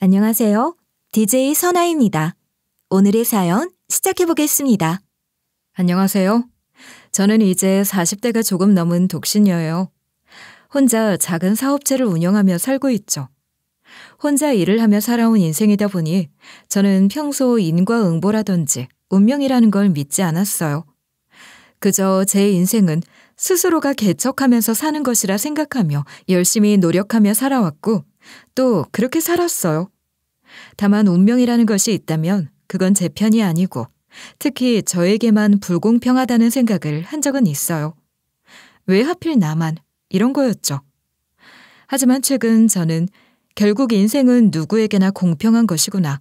안녕하세요. DJ 선아입니다. 오늘의 사연 시작해 보겠습니다. 안녕하세요. 저는 이제 40대가 조금 넘은 독신녀예요. 혼자 작은 사업체를 운영하며 살고 있죠. 혼자 일을 하며 살아온 인생이다 보니 저는 평소 인과응보라든지 운명이라는 걸 믿지 않았어요. 그저 제 인생은 스스로가 개척하면서 사는 것이라 생각하며 열심히 노력하며 살아왔고 또 그렇게 살았어요. 다만 운명이라는 것이 있다면 그건 제 편이 아니고 특히 저에게만 불공평하다는 생각을 한 적은 있어요. 왜 하필 나만 이런 거였죠. 하지만 최근 저는 결국 인생은 누구에게나 공평한 것이구나.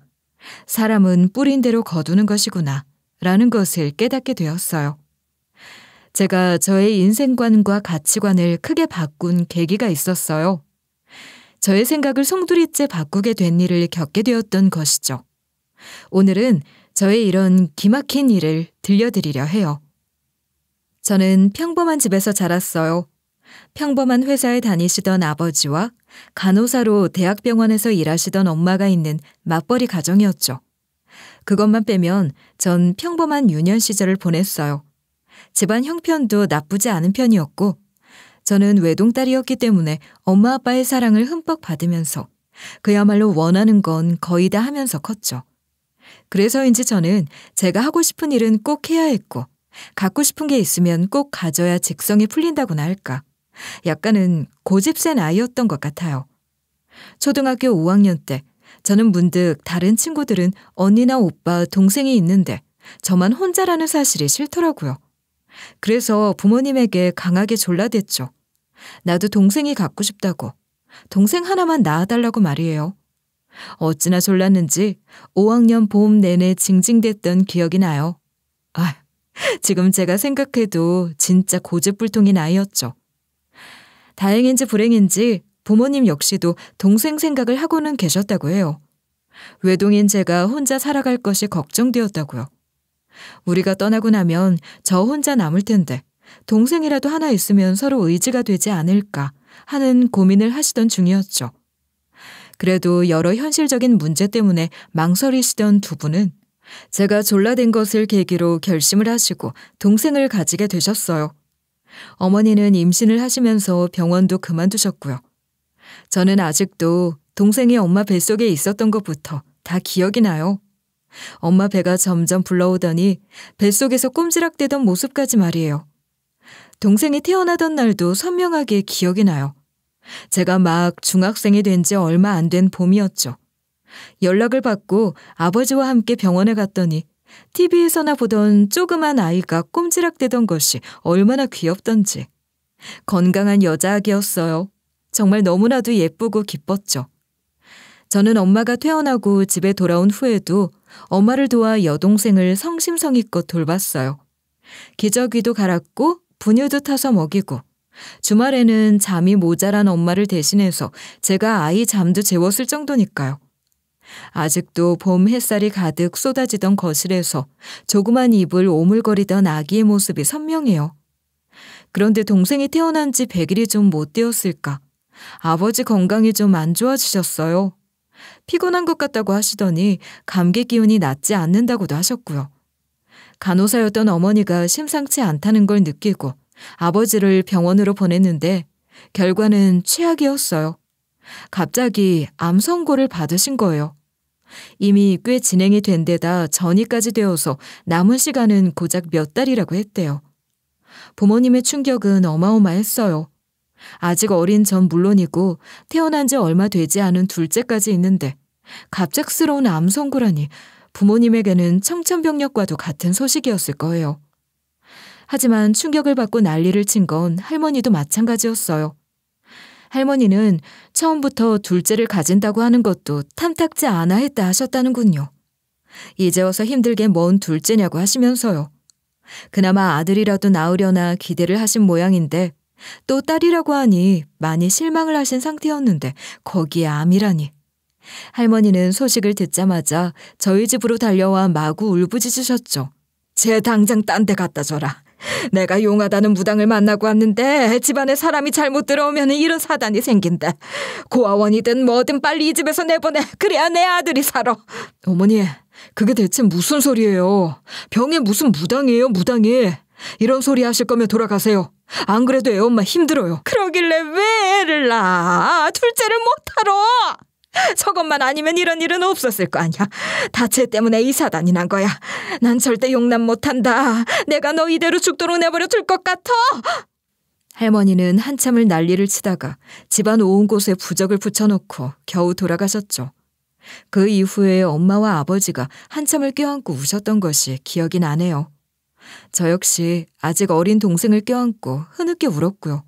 사람은 뿌린 대로 거두는 것이구나. 라는 것을 깨닫게 되었어요. 제가 저의 인생관과 가치관을 크게 바꾼 계기가 있었어요. 저의 생각을 송두리째 바꾸게 된 일을 겪게 되었던 것이죠. 오늘은 저의 이런 기막힌 일을 들려드리려 해요. 저는 평범한 집에서 자랐어요. 평범한 회사에 다니시던 아버지와 간호사로 대학병원에서 일하시던 엄마가 있는 맞벌이 가정이었죠. 그것만 빼면 전 평범한 유년 시절을 보냈어요. 집안 형편도 나쁘지 않은 편이었고 저는 외동딸이었기 때문에 엄마 아빠의 사랑을 흠뻑 받으면서 그야말로 원하는 건 거의 다 하면서 컸죠. 그래서인지 저는 제가 하고 싶은 일은 꼭 해야 했고 갖고 싶은 게 있으면 꼭 가져야 직성이 풀린다고나 할까. 약간은 고집센 아이였던 것 같아요. 초등학교 5학년 때 저는 문득 다른 친구들은 언니나 오빠, 동생이 있는데 저만 혼자라는 사실이 싫더라고요. 그래서 부모님에게 강하게 졸라댔죠. 나도 동생이 갖고 싶다고. 동생 하나만 낳아달라고 말이에요. 어찌나 졸랐는지 5학년 봄 내내 징징댔던 기억이 나요. 지금 제가 생각해도 진짜 고집불통인 아이였죠. 다행인지 불행인지 부모님 역시도 동생 생각을 하고는 계셨다고 해요. 외동인 제가 혼자 살아갈 것이 걱정되었다고요. 우리가 떠나고 나면 저 혼자 남을 텐데 동생이라도 하나 있으면 서로 의지가 되지 않을까 하는 고민을 하시던 중이었죠. 그래도 여러 현실적인 문제 때문에 망설이시던 두 분은 제가 졸라댄 것을 계기로 결심을 하시고 동생을 가지게 되셨어요. 어머니는 임신을 하시면서 병원도 그만두셨고요. 저는 아직도 동생이 엄마 뱃속에 있었던 것부터 다 기억이 나요. 엄마 배가 점점 불러오더니 뱃속에서 꼼지락대던 모습까지 말이에요. 동생이 태어나던 날도 선명하게 기억이 나요. 제가 막 중학생이 된 지 얼마 안 된 봄이었죠. 연락을 받고 아버지와 함께 병원에 갔더니 TV에서나 보던 조그만 아이가 꼼지락대던 것이 얼마나 귀엽던지. 건강한 여자아기였어요. 정말 너무나도 예쁘고 기뻤죠. 저는 엄마가 퇴원하고 집에 돌아온 후에도 엄마를 도와 여동생을 성심성의껏 돌봤어요. 기저귀도 갈았고 분유도 타서 먹이고 주말에는 잠이 모자란 엄마를 대신해서 제가 아이 잠도 재웠을 정도니까요. 아직도 봄 햇살이 가득 쏟아지던 거실에서 조그만 입을 오물거리던 아기의 모습이 선명해요. 그런데 동생이 태어난 지 100일이 좀 못 되었을까. 아버지 건강이 좀 안 좋아지셨어요. 피곤한 것 같다고 하시더니 감기 기운이 낫지 않는다고도 하셨고요. 간호사였던 어머니가 심상치 않다는 걸 느끼고 아버지를 병원으로 보냈는데 결과는 최악이었어요. 갑자기 암 선고를 받으신 거예요. 이미 꽤 진행이 된 데다 전이까지 되어서 남은 시간은 고작 몇 달이라고 했대요. 부모님의 충격은 어마어마했어요. 아직 어린 전 물론이고 태어난 지 얼마 되지 않은 둘째까지 있는데 갑작스러운 암 선고라니 부모님에게는 청천벽력과도 같은 소식이었을 거예요. 하지만 충격을 받고 난리를 친 건 할머니도 마찬가지였어요. 할머니는 처음부터 둘째를 가진다고 하는 것도 탐탁지 않아 했다 하셨다는군요. 이제 와서 힘들게 뭔 둘째냐고 하시면서요. 그나마 아들이라도 낳으려나 기대를 하신 모양인데 또 딸이라고 하니 많이 실망을 하신 상태였는데 거기에 암이라니. 할머니는 소식을 듣자마자 저희 집으로 달려와 마구 울부짖으셨죠. 쟤 당장 딴 데 갖다 줘라. 내가 용하다는 무당을 만나고 왔는데 집안에 사람이 잘못 들어오면 이런 사단이 생긴대. 고아원이든 뭐든 빨리 이 집에서 내보내. 그래야 내 아들이 살아. 어머니, 그게 대체 무슨 소리예요? 병에 무슨 무당이에요, 무당이. 이런 소리 하실 거면 돌아가세요. 안 그래도 애 엄마 힘들어요. 그러길래 왜 애를 낳아? 둘째를 못하러. 저것만 아니면 이런 일은 없었을 거 아니야. 다 쟤 때문에 이 사단이 난 거야. 난 절대 용납 못한다. 내가 너 이대로 죽도록 내버려 둘 것 같아. 할머니는 한참을 난리를 치다가 집안 온 곳에 부적을 붙여놓고 겨우 돌아가셨죠. 그 이후에 엄마와 아버지가 한참을 껴안고 우셨던 것이 기억이 나네요. 저 역시 아직 어린 동생을 껴안고 흐느껴 울었고요.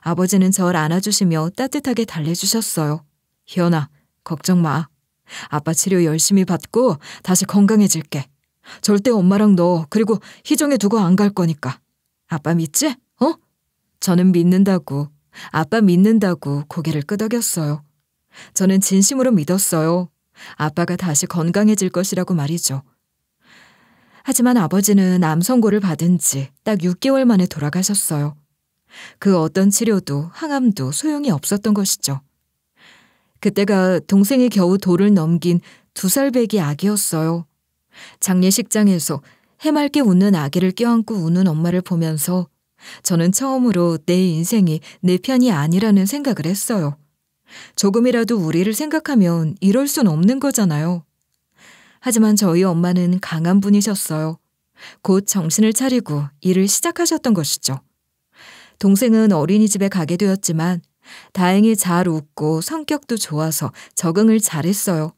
아버지는 절 안아주시며 따뜻하게 달래주셨어요. 희연아, 걱정 마. 아빠 치료 열심히 받고 다시 건강해질게. 절대 엄마랑 너 그리고 희정이 두고 안 갈 거니까. 아빠 믿지? 어? 저는 믿는다고, 아빠 믿는다고 고개를 끄덕였어요. 저는 진심으로 믿었어요. 아빠가 다시 건강해질 것이라고 말이죠. 하지만 아버지는 암 선고를 받은 지 딱 6개월 만에 돌아가셨어요. 그 어떤 치료도 항암도 소용이 없었던 것이죠. 그때가 동생이 겨우 돌을 넘긴 2살 배기 아기였어요. 장례식장에서 해맑게 웃는 아기를 껴안고 우는 엄마를 보면서 저는 처음으로 내 인생이 내 편이 아니라는 생각을 했어요. 조금이라도 우리를 생각하면 이럴 순 없는 거잖아요. 하지만 저희 엄마는 강한 분이셨어요. 곧 정신을 차리고 일을 시작하셨던 것이죠. 동생은 어린이집에 가게 되었지만 다행히 잘 웃고 성격도 좋아서 적응을 잘했어요.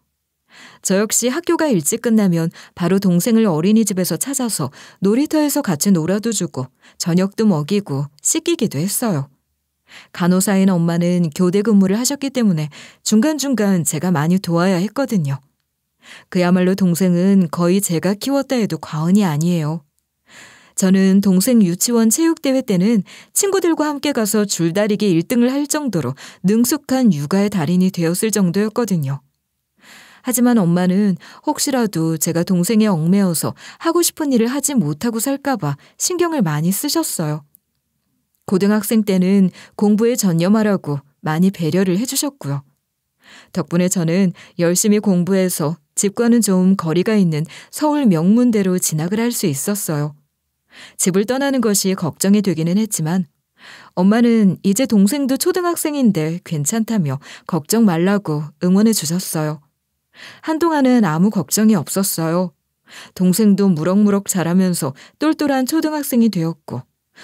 저 역시 학교가 일찍 끝나면 바로 동생을 어린이집에서 찾아서 놀이터에서 같이 놀아도 주고 저녁도 먹이고 씻기기도 했어요. 간호사인 엄마는 교대 근무를 하셨기 때문에 중간중간 제가 많이 도와야 했거든요. 그야말로 동생은 거의 제가 키웠다 해도 과언이 아니에요. 저는 동생 유치원 체육대회 때는 친구들과 함께 가서 줄다리기 1등을 할 정도로 능숙한 육아의 달인이 되었을 정도였거든요. 하지만 엄마는 혹시라도 제가 동생에 얽매여서 하고 싶은 일을 하지 못하고 살까봐 신경을 많이 쓰셨어요. 고등학생 때는 공부에 전념하라고 많이 배려를 해주셨고요. 덕분에 저는 열심히 공부해서 집과는 좀 거리가 있는 서울 명문대로 진학을 할 수 있었어요. 집을 떠나는 것이 걱정이 되기는 했지만 엄마는 이제 동생도 초등학생인데 괜찮다며 걱정 말라고 응원해 주셨어요. 한동안은 아무 걱정이 없었어요. 동생도 무럭무럭 자라면서 똘똘한 초등학생이 되었고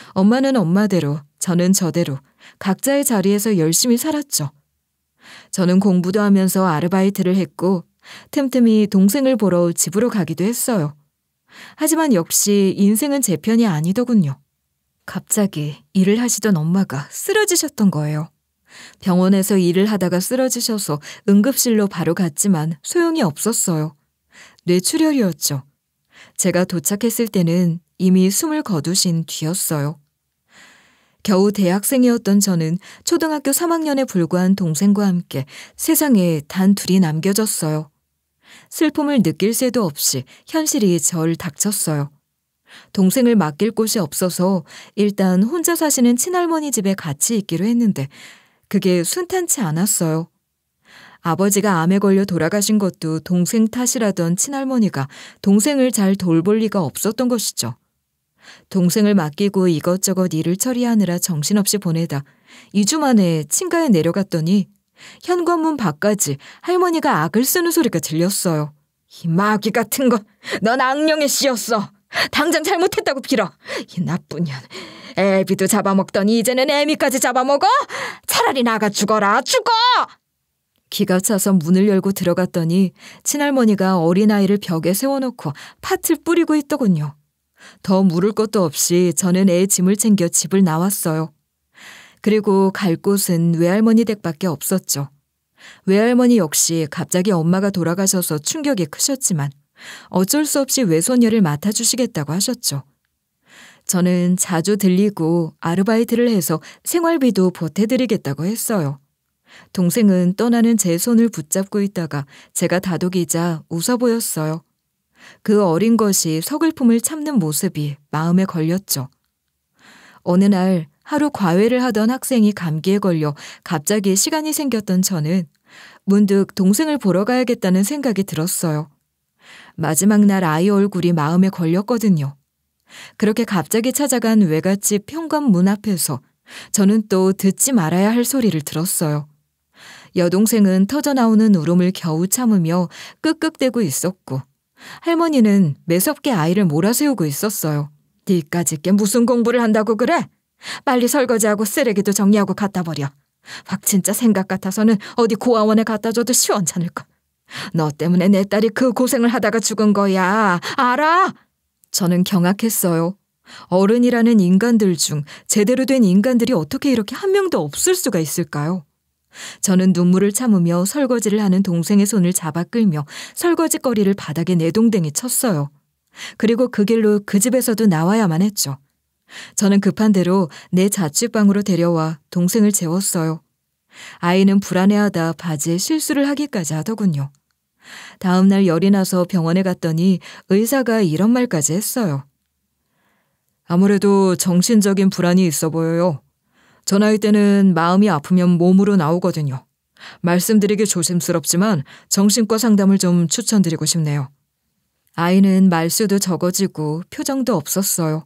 엄마는 엄마대로 저는 저대로 각자의 자리에서 열심히 살았죠. 저는 공부도 하면서 아르바이트를 했고 틈틈이 동생을 보러 집으로 가기도 했어요. 하지만 역시 인생은 제 편이 아니더군요. 갑자기 일을 하시던 엄마가 쓰러지셨던 거예요. 병원에서 일을 하다가 쓰러지셔서 응급실로 바로 갔지만 소용이 없었어요. 뇌출혈이었죠. 제가 도착했을 때는 이미 숨을 거두신 뒤였어요. 겨우 대학생이었던 저는 초등학교 3학년에 불과한 동생과 함께 세상에 단 둘이 남겨졌어요. 슬픔을 느낄 새도 없이 현실이 절 닥쳤어요. 동생을 맡길 곳이 없어서 일단 혼자 사시는 친할머니 집에 같이 있기로 했는데 그게 순탄치 않았어요. 아버지가 암에 걸려 돌아가신 것도 동생 탓이라던 친할머니가 동생을 잘 돌볼 리가 없었던 것이죠. 동생을 맡기고 이것저것 일을 처리하느라 정신없이 보내다 2주 만에 친가에 내려갔더니 현관문 밖까지 할머니가 악을 쓰는 소리가 들렸어요. 이 마귀 같은 거, 넌 악령의 씨였어. 당장 잘못했다고 빌어. 이 나쁜 년. 애비도 잡아먹더니 이제는 애미까지 잡아먹어? 차라리 나가 죽어라, 죽어! 기가 차서 문을 열고 들어갔더니 친할머니가 어린아이를 벽에 세워놓고 팥을 뿌리고 있더군요. 더 물을 것도 없이 저는 애 짐을 챙겨 집을 나왔어요. 그리고 갈 곳은 외할머니 댁밖에 없었죠. 외할머니 역시 갑자기 엄마가 돌아가셔서 충격이 크셨지만 어쩔 수 없이 외손녀를 맡아주시겠다고 하셨죠. 저는 자주 들리고 아르바이트를 해서 생활비도 보태드리겠다고 했어요. 동생은 떠나는 제 손을 붙잡고 있다가 제가 다독이자 웃어 보였어요. 그 어린 것이 서글픔을 참는 모습이 마음에 걸렸죠. 어느 날 하루 과외를 하던 학생이 감기에 걸려 갑자기 시간이 생겼던 저는 문득 동생을 보러 가야겠다는 생각이 들었어요. 마지막 날 아이 얼굴이 마음에 걸렸거든요. 그렇게 갑자기 찾아간 외갓집 현관 문 앞에서 저는 또 듣지 말아야 할 소리를 들었어요. 여동생은 터져나오는 울음을 겨우 참으며 끄끄대고 있었고 할머니는 매섭게 아이를 몰아세우고 있었어요. 니까짓 게 무슨 공부를 한다고 그래? 빨리 설거지하고 쓰레기도 정리하고 갖다 버려. 확 진짜 생각 같아서는 어디 고아원에 갖다 줘도 시원찮을까. 너 때문에 내 딸이 그 고생을 하다가 죽은 거야. 알아? 저는 경악했어요. 어른이라는 인간들 중 제대로 된 인간들이 어떻게 이렇게 한 명도 없을 수가 있을까요? 저는 눈물을 참으며 설거지를 하는 동생의 손을 잡아 끌며 설거지거리를 바닥에 내동댕이 쳤어요. 그리고 그 길로 그 집에서도 나와야만 했죠. 저는 급한 대로 내 자취방으로 데려와 동생을 재웠어요. 아이는 불안해하다 바지에 실수를 하기까지 하더군요. 다음 날 열이 나서 병원에 갔더니 의사가 이런 말까지 했어요. 아무래도 정신적인 불안이 있어 보여요. 저 나이 때는 마음이 아프면 몸으로 나오거든요. 말씀드리기 조심스럽지만 정신과 상담을 좀 추천드리고 싶네요. 아이는 말수도 적어지고 표정도 없었어요.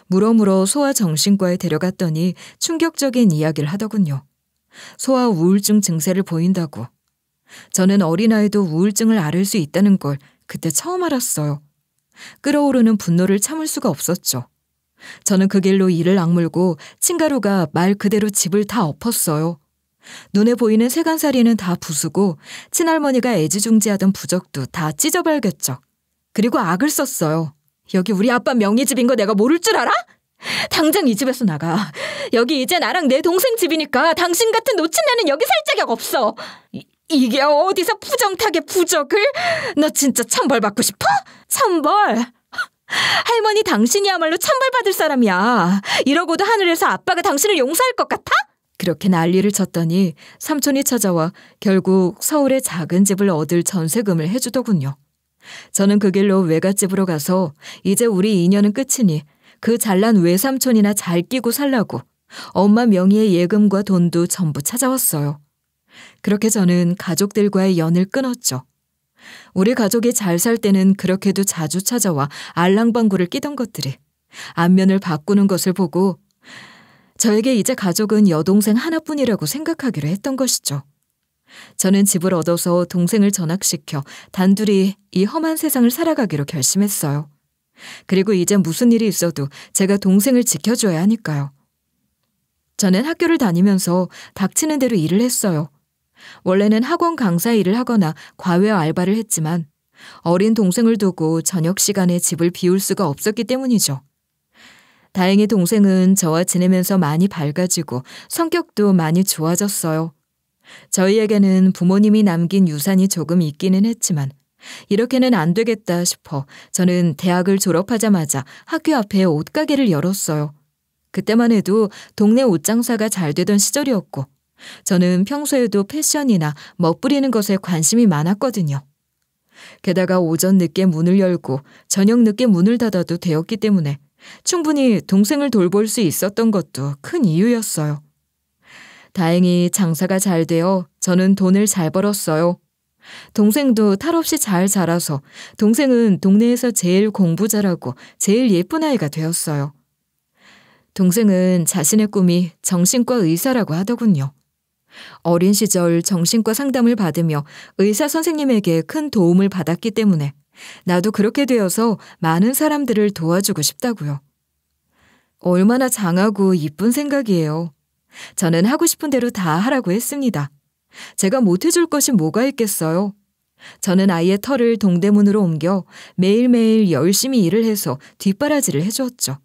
물어물어 소아정신과에 데려갔더니 충격적인 이야기를 하더군요. 소아 우울증 증세를 보인다고. 저는 어린아이도 우울증을 앓을 수 있다는 걸 그때 처음 알았어요. 끓어오르는 분노를 참을 수가 없었죠. 저는 그 길로 이를 악물고 친가루가 말 그대로 집을 다 엎었어요. 눈에 보이는 세간살이는 다 부수고 친할머니가 애지중지하던 부적도 다 찢어발겼죠. 그리고 악을 썼어요. 여기 우리 아빠 명의집인 거 내가 모를 줄 알아? 당장 이 집에서 나가. 여기 이제 나랑 내 동생 집이니까 당신 같은 노친네는 여기 살 자격 없어. 이게 어디서 부정타게 부적을? 너 진짜 천벌받고 싶어? 천벌? 할머니 당신이야말로 천벌받을 사람이야. 이러고도 하늘에서 아빠가 당신을 용서할 것 같아? 그렇게 난리를 쳤더니 삼촌이 찾아와 결국 서울에 작은 집을 얻을 전세금을 해주더군요. 저는 그 길로 외갓집으로 가서 이제 우리 인연은 끝이니 그 잘난 외삼촌이나 잘 끼고 살라고 엄마 명의의 예금과 돈도 전부 찾아왔어요. 그렇게 저는 가족들과의 연을 끊었죠. 우리 가족이 잘 살 때는 그렇게도 자주 찾아와 알랑방구를 끼던 것들이 안면을 바꾸는 것을 보고 저에게 이제 가족은 여동생 하나뿐이라고 생각하기로 했던 것이죠. 저는 집을 얻어서 동생을 전학시켜 단둘이 이 험한 세상을 살아가기로 결심했어요. 그리고 이제 무슨 일이 있어도 제가 동생을 지켜줘야 하니까요. 저는 학교를 다니면서 닥치는 대로 일을 했어요. 원래는 학원 강사 일을 하거나 과외 알바를 했지만 어린 동생을 두고 저녁 시간에 집을 비울 수가 없었기 때문이죠. 다행히 동생은 저와 지내면서 많이 밝아지고 성격도 많이 좋아졌어요. 저희에게는 부모님이 남긴 유산이 조금 있기는 했지만 이렇게는 안 되겠다 싶어 저는 대학을 졸업하자마자 학교 앞에 옷가게를 열었어요. 그때만 해도 동네 옷장사가 잘 되던 시절이었고 저는 평소에도 패션이나 멋부리는 것에 관심이 많았거든요. 게다가 오전 늦게 문을 열고 저녁 늦게 문을 닫아도 되었기 때문에 충분히 동생을 돌볼 수 있었던 것도 큰 이유였어요. 다행히 장사가 잘 되어 저는 돈을 잘 벌었어요. 동생도 탈없이 잘 자라서 동생은 동네에서 제일 공부 잘하고 제일 예쁜 아이가 되었어요. 동생은 자신의 꿈이 정신과 의사라고 하더군요. 어린 시절 정신과 상담을 받으며 의사 선생님에게 큰 도움을 받았기 때문에 나도 그렇게 되어서 많은 사람들을 도와주고 싶다고요. 얼마나 장하고 이쁜 생각이에요. 저는 하고 싶은 대로 다 하라고 했습니다. 제가 못해줄 것이 뭐가 있겠어요. 저는 아이의 털을 동대문으로 옮겨 매일매일 열심히 일을 해서 뒷바라지를 해주었죠.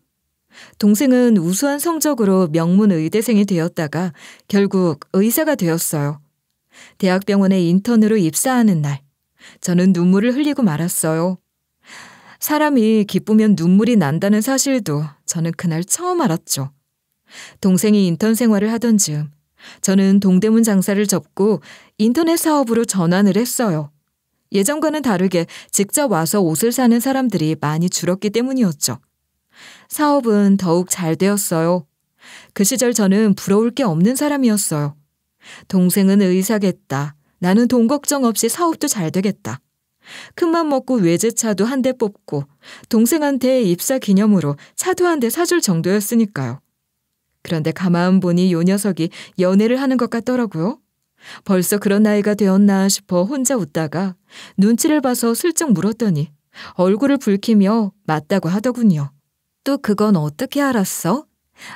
동생은 우수한 성적으로 명문 의대생이 되었다가 결국 의사가 되었어요. 대학병원에 인턴으로 입사하는 날, 저는 눈물을 흘리고 말았어요. 사람이 기쁘면 눈물이 난다는 사실도 저는 그날 처음 알았죠. 동생이 인턴 생활을 하던 즈음 저는 동대문 장사를 접고 인터넷 사업으로 전환을 했어요. 예전과는 다르게 직접 와서 옷을 사는 사람들이 많이 줄었기 때문이었죠. 사업은 더욱 잘 되었어요. 그 시절 저는 부러울 게 없는 사람이었어요. 동생은 의사겠다. 나는 돈 걱정 없이 사업도 잘 되겠다. 큰맘 먹고 외제차도 한 대 뽑고 동생한테 입사 기념으로 차도 한 대 사줄 정도였으니까요. 그런데 가만 보니 요 녀석이 연애를 하는 것 같더라고요. 벌써 그런 나이가 되었나 싶어 혼자 웃다가 눈치를 봐서 슬쩍 물었더니 얼굴을 붉히며 맞다고 하더군요. 또 그건 어떻게 알았어?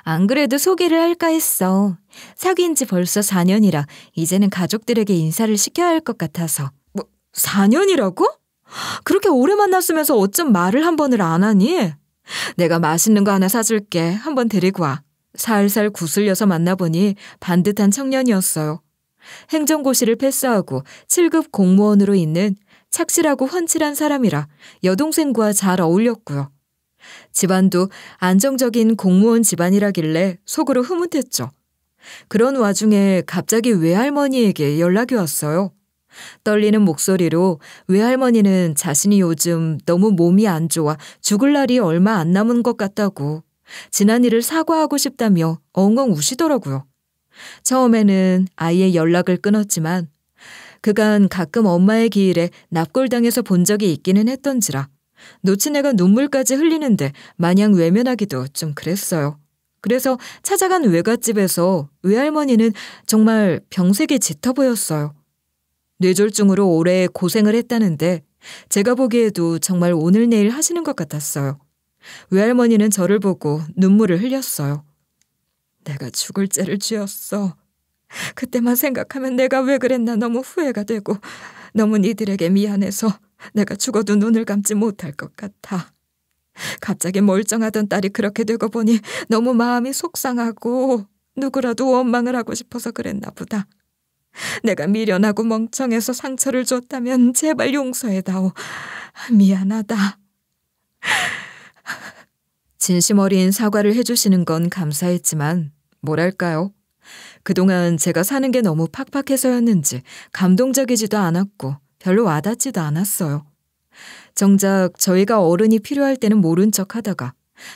안 그래도 소개를 할까 했어. 사귄 지 벌써 4년이라 이제는 가족들에게 인사를 시켜야 할 것 같아서. 뭐 4년이라고? 그렇게 오래 만났으면서 어쩜 말을 한 번을 안 하니? 내가 맛있는 거 하나 사줄게. 한번 데리고 와. 살살 구슬려서 만나보니 반듯한 청년이었어요. 행정고시를 패스하고 7급 공무원으로 있는 착실하고 훤칠한 사람이라 여동생과 잘 어울렸고요. 집안도 안정적인 공무원 집안이라길래 속으로 흐뭇했죠. 그런 와중에 갑자기 외할머니에게 연락이 왔어요. 떨리는 목소리로 외할머니는 자신이 요즘 너무 몸이 안 좋아 죽을 날이 얼마 안 남은 것 같다고 지난 일을 사과하고 싶다며 엉엉 우시더라고요. 처음에는 아이의 연락을 끊었지만 그간 가끔 엄마의 기일에 납골당해서 본 적이 있기는 했던지라 놓친 애가 눈물까지 흘리는데 마냥 외면하기도 좀 그랬어요. 그래서 찾아간 외갓집에서 외할머니는 정말 병색이 짙어 보였어요. 뇌졸중으로 오래 고생을 했다는데 제가 보기에도 정말 오늘 내일 하시는 것 같았어요. 외할머니는 저를 보고 눈물을 흘렸어요. 내가 죽을 죄를 지었어. 그때만 생각하면 내가 왜 그랬나 너무 후회가 되고 너무 니들에게 미안해서 내가 죽어도 눈을 감지 못할 것 같아. 갑자기 멀쩡하던 딸이 그렇게 되고 보니 너무 마음이 속상하고 누구라도 원망을 하고 싶어서 그랬나 보다. 내가 미련하고 멍청해서 상처를 줬다면 제발 용서해다오. 미안하다. 진심 어린 사과를 해주시는 건 감사했지만 뭐랄까요? 그동안 제가 사는 게 너무 팍팍해서였는지 감동적이지도 않았고 별로 와닿지도 않았어요. 정작 저희가 어른이 필요할 때는 모른 척 하다가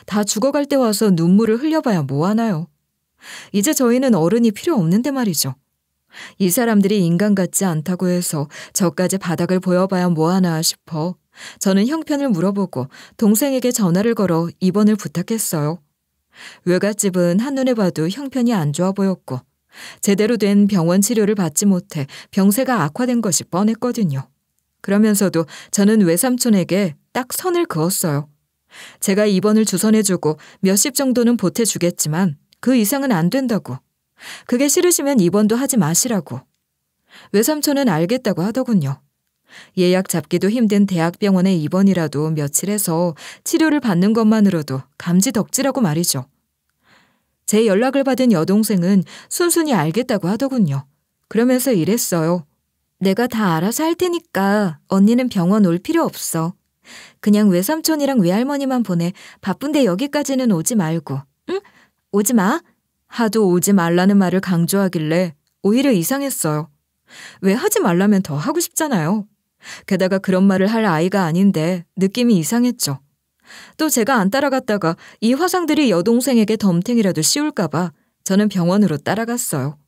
다 죽어갈 때 와서 눈물을 흘려봐야 뭐하나요? 이제 저희는 어른이 필요 없는데 말이죠. 이 사람들이 인간 같지 않다고 해서 저까지 바닥을 보여봐야 뭐하나 싶어 저는 형편을 물어보고 동생에게 전화를 걸어 입원을 부탁했어요. 외갓집은 한눈에 봐도 형편이 안 좋아 보였고 제대로 된 병원 치료를 받지 못해 병세가 악화된 것이 뻔했거든요. 그러면서도 저는 외삼촌에게 딱 선을 그었어요. 제가 입원을 주선해주고 몇십 정도는 보태주겠지만 그 이상은 안 된다고. 그게 싫으시면 입원도 하지 마시라고. 외삼촌은 알겠다고 하더군요. 예약 잡기도 힘든 대학병원에 입원이라도 며칠 해서 치료를 받는 것만으로도 감지덕지라고 말이죠. 제 연락을 받은 여동생은 순순히 알겠다고 하더군요. 그러면서 이랬어요. 내가 다 알아서 할 테니까 언니는 병원 올 필요 없어. 그냥 외삼촌이랑 외할머니만 보내. 바쁜데 여기까지는 오지 말고. 응? 오지 마. 하도 오지 말라는 말을 강조하길래 오히려 이상했어요. 왜 하지 말라면 더 하고 싶잖아요. 게다가 그런 말을 할 아이가 아닌데 느낌이 이상했죠. 또 제가 안 따라갔다가 이 화상들이 여동생에게 덤탱이라도 씌울까 봐 저는 병원으로 따라갔어요.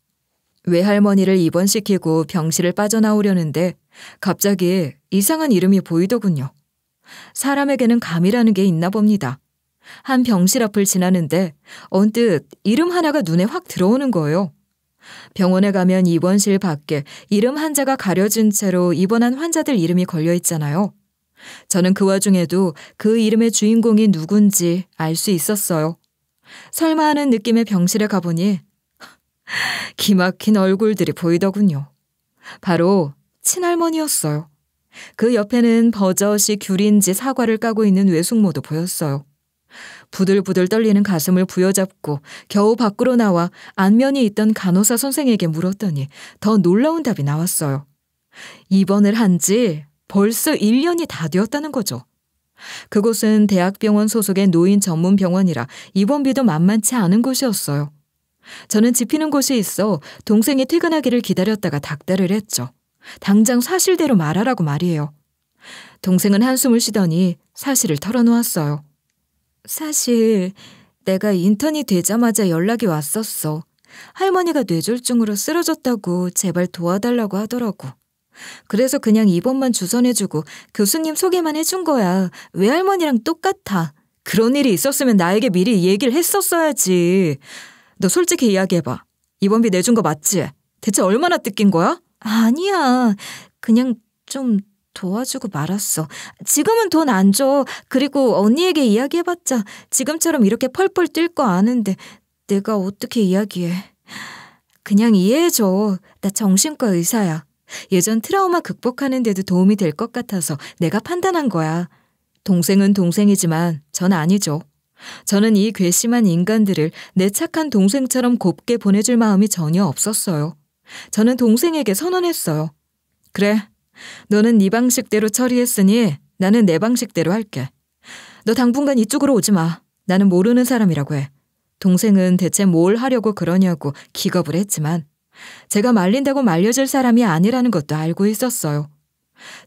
외할머니를 입원시키고 병실을 빠져나오려는데 갑자기 이상한 이름이 보이더군요. 사람에게는 감이라는 게 있나 봅니다. 한 병실 앞을 지나는데 언뜻 이름 하나가 눈에 확 들어오는 거예요. 병원에 가면 입원실 밖에 이름 한자가 가려진 채로 입원한 환자들 이름이 걸려 있잖아요. 저는 그 와중에도 그 이름의 주인공이 누군지 알 수 있었어요. 설마 하는 느낌의 병실에 가보니 기막힌 얼굴들이 보이더군요. 바로 친할머니였어요. 그 옆에는 버젓이 귤인지 사과를 까고 있는 외숙모도 보였어요. 부들부들 떨리는 가슴을 부여잡고 겨우 밖으로 나와 안면이 있던 간호사 선생에게 물었더니 더 놀라운 답이 나왔어요. 입원을 한 지 벌써 1년이 다 되었다는 거죠. 그곳은 대학병원 소속의 노인 전문 병원이라 입원비도 만만치 않은 곳이었어요. 저는 집히는 곳이 있어 동생이 퇴근하기를 기다렸다가 닥달을 했죠. 당장 사실대로 말하라고 말이에요. 동생은 한숨을 쉬더니 사실을 털어놓았어요. 사실 내가 인턴이 되자마자 연락이 왔었어. 할머니가 뇌졸중으로 쓰러졌다고 제발 도와달라고 하더라고. 그래서 그냥 입원만 주선해주고 교수님 소개만 해준 거야. 외할머니랑 똑같아. 그런 일이 있었으면 나에게 미리 얘기를 했었어야지. 너 솔직히 이야기해봐. 입원비 내준 거 맞지? 대체 얼마나 뜯긴 거야? 아니야. 그냥 좀 도와주고 말았어. 지금은 돈 안 줘. 그리고 언니에게 이야기해봤자 지금처럼 이렇게 펄펄 뛸 거 아는데 내가 어떻게 이야기해. 그냥 이해해줘. 나 정신과 의사야. 예전 트라우마 극복하는 데도 도움이 될 것 같아서 내가 판단한 거야. 동생은 동생이지만 전 아니죠. 저는 이 괘씸한 인간들을 내 착한 동생처럼 곱게 보내줄 마음이 전혀 없었어요. 저는 동생에게 선언했어요. 그래, 너는 네 방식대로 처리했으니 나는 내 방식대로 할게. 너 당분간 이쪽으로 오지 마. 나는 모르는 사람이라고 해. 동생은 대체 뭘 하려고 그러냐고 기겁을 했지만 제가 말린다고 말려줄 사람이 아니라는 것도 알고 있었어요.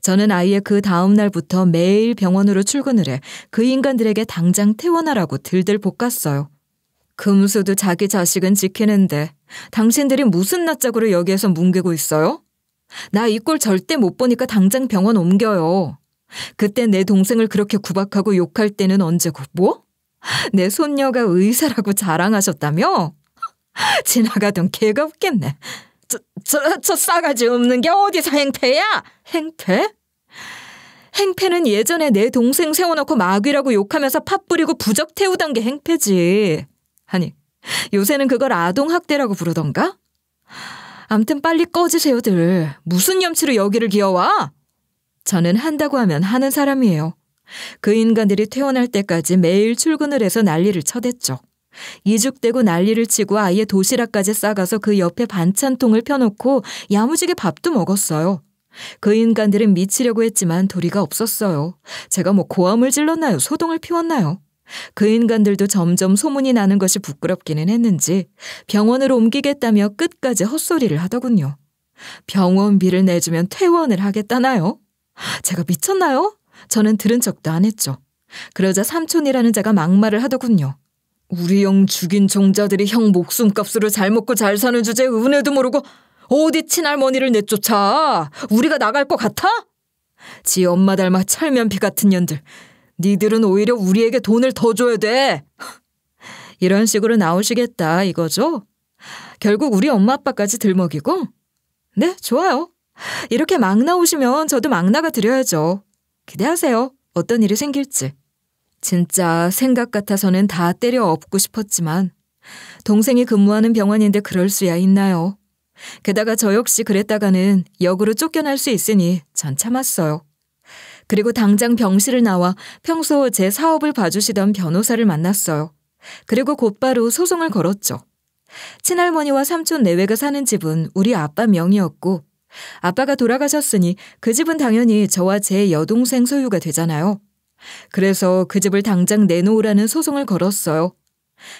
저는 아예 그 다음 날부터 매일 병원으로 출근을 해 그 인간들에게 당장 퇴원하라고 들들 볶았어요. 금수도 자기 자식은 지키는데 당신들이 무슨 낯짝으로 여기에서 뭉개고 있어요? 나 이 꼴 절대 못 보니까 당장 병원 옮겨요. 그때 내 동생을 그렇게 구박하고 욕할 때는 언제고 뭐? 내 손녀가 의사라고 자랑하셨다며? 지나가던 개가 없겠네. 저 싸가지 없는 게 어디서 행패야? 행패? 행패는 예전에 내 동생 세워놓고 마귀라고 욕하면서 팥 뿌리고 부적 태우던 게 행패지. 아니, 요새는 그걸 아동학대라고 부르던가? 암튼 빨리 꺼지세요들. 무슨 염치로 여기를 기어와? 저는 한다고 하면 하는 사람이에요. 그 인간들이 퇴원할 때까지 매일 출근을 해서 난리를 쳐댔죠. 이죽대고 난리를 치고 아예 도시락까지 싸가서 그 옆에 반찬통을 펴놓고 야무지게 밥도 먹었어요. 그 인간들은 미치려고 했지만 도리가 없었어요. 제가 뭐 고함을 질렀나요? 소동을 피웠나요? 그 인간들도 점점 소문이 나는 것이 부끄럽기는 했는지 병원으로 옮기겠다며 끝까지 헛소리를 하더군요. 병원비를 내주면 퇴원을 하겠다나요? 제가 미쳤나요? 저는 들은 척도 안 했죠. 그러자 삼촌이라는 자가 막말을 하더군요. 우리 형 죽인 종자들이 형 목숨값으로 잘 먹고 잘 사는 주제에 은혜도 모르고 어디 친할머니를 내쫓아. 우리가 나갈 것 같아? 지 엄마 닮아 철면피 같은 년들. 니들은 오히려 우리에게 돈을 더 줘야 돼. 이런 식으로 나오시겠다 이거죠? 결국 우리 엄마 아빠까지 들먹이고? 네, 좋아요. 이렇게 막 나오시면 저도 막 나가 드려야죠. 기대하세요. 어떤 일이 생길지. 진짜 생각 같아서는 다 때려 엎고 싶었지만 동생이 근무하는 병원인데 그럴 수야 있나요? 게다가 저 역시 그랬다가는 역으로 쫓겨날 수 있으니 전 참았어요. 그리고 당장 병실을 나와 평소 제 사업을 봐주시던 변호사를 만났어요. 그리고 곧바로 소송을 걸었죠. 친할머니와 삼촌 내외가 사는 집은 우리 아빠 명의였고 아빠가 돌아가셨으니 그 집은 당연히 저와 제 여동생 소유가 되잖아요. 그래서 그 집을 당장 내놓으라는 소송을 걸었어요.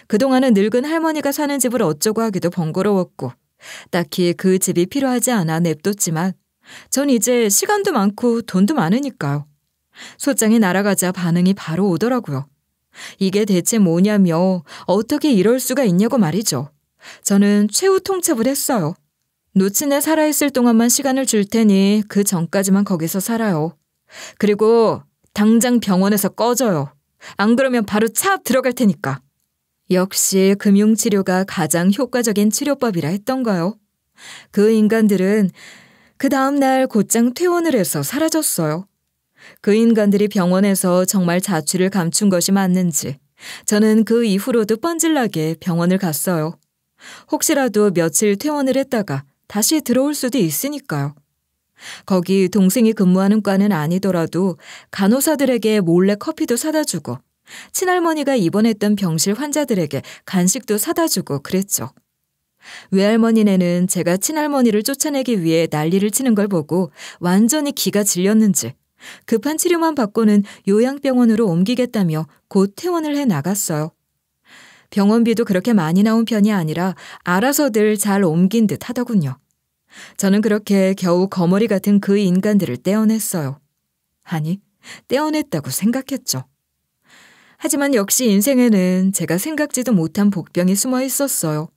그동안은 늙은 할머니가 사는 집을 어쩌고 하기도 번거로웠고 딱히 그 집이 필요하지 않아 냅뒀지만 전 이제 시간도 많고 돈도 많으니까요. 소장이 날아가자 반응이 바로 오더라고요. 이게 대체 뭐냐며 어떻게 이럴 수가 있냐고 말이죠. 저는 최후 통첩을 했어요. 노친에 살아있을 동안만 시간을 줄 테니 그 전까지만 거기서 살아요. 그리고 당장 병원에서 꺼져요. 안 그러면 바로 차 들어갈 테니까. 역시 금융치료가 가장 효과적인 치료법이라 했던가요? 그 인간들은 그 다음날 곧장 퇴원을 해서 사라졌어요. 그 인간들이 병원에서 정말 자취를 감춘 것이 맞는지 저는 그 이후로도 뻔질나게 병원을 갔어요. 혹시라도 며칠 퇴원을 했다가 다시 들어올 수도 있으니까요. 거기 동생이 근무하는 과는 아니더라도 간호사들에게 몰래 커피도 사다 주고 친할머니가 입원했던 병실 환자들에게 간식도 사다 주고 그랬죠. 외할머니네는 제가 친할머니를 쫓아내기 위해 난리를 치는 걸 보고 완전히 기가 질렸는지 급한 치료만 받고는 요양병원으로 옮기겠다며 곧 퇴원을 해 나갔어요. 병원비도 그렇게 많이 나온 편이 아니라 알아서들 잘 옮긴 듯 하더군요. 저는 그렇게 겨우 거머리 같은 그 인간들을 떼어냈어요. 아니, 떼어냈다고 생각했죠. 하지만 역시 인생에는 제가 생각지도 못한 복병이 숨어 있었어요.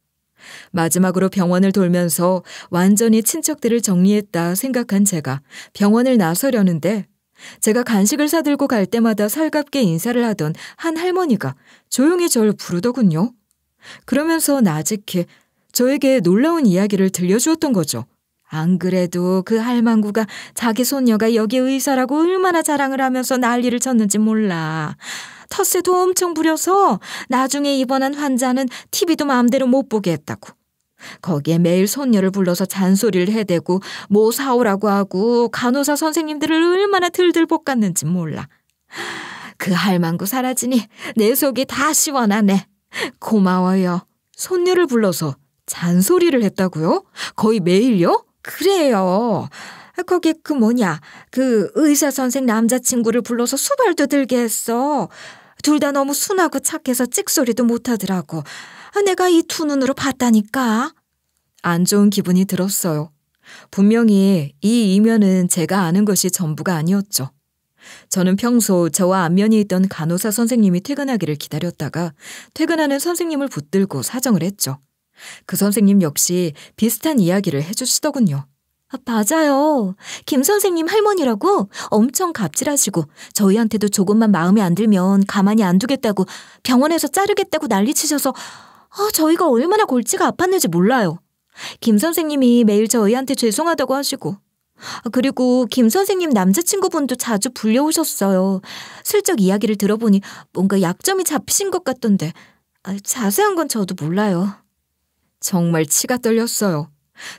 마지막으로 병원을 돌면서 완전히 친척들을 정리했다 생각한 제가 병원을 나서려는데 제가 간식을 사들고 갈 때마다 살갑게 인사를 하던 한 할머니가 조용히 저를 부르더군요. 그러면서 나직히 저에게 놀라운 이야기를 들려주었던 거죠. 안 그래도 그 할망구가 자기 손녀가 여기 의사라고 얼마나 자랑을 하면서 난리를 쳤는지 몰라. 텃세도 엄청 부려서 나중에 입원한 환자는 TV도 마음대로 못 보게 했다고. 거기에 매일 손녀를 불러서 잔소리를 해대고 뭐 사오라고 하고 간호사 선생님들을 얼마나 들들 볶았는지 몰라. 그 할망구 사라지니 내 속이 다 시원하네. 고마워요. 손녀를 불러서 잔소리를 했다고요? 거의 매일요? 그래요. 거기 그 의사 선생 남자친구를 불러서 수발도 들게 했어. 둘 다 너무 순하고 착해서 찍소리도 못하더라고. 내가 이 두 눈으로 봤다니까. 안 좋은 기분이 들었어요. 분명히 이 이면은 제가 아는 것이 전부가 아니었죠. 저는 평소 저와 안면이 있던 간호사 선생님이 퇴근하기를 기다렸다가 퇴근하는 선생님을 붙들고 사정을 했죠. 그 선생님 역시 비슷한 이야기를 해주시더군요. 맞아요. 김 선생님 할머니라고 엄청 갑질하시고 저희한테도 조금만 마음에 안 들면 가만히 안 두겠다고 병원에서 자르겠다고 난리치셔서 저희가 얼마나 골치가 아팠는지 몰라요. 김 선생님이 매일 저희한테 죄송하다고 하시고 그리고 김 선생님 남자친구분도 자주 불려오셨어요. 슬쩍 이야기를 들어보니 뭔가 약점이 잡히신 것 같던데 자세한 건 저도 몰라요. 정말 치가 떨렸어요.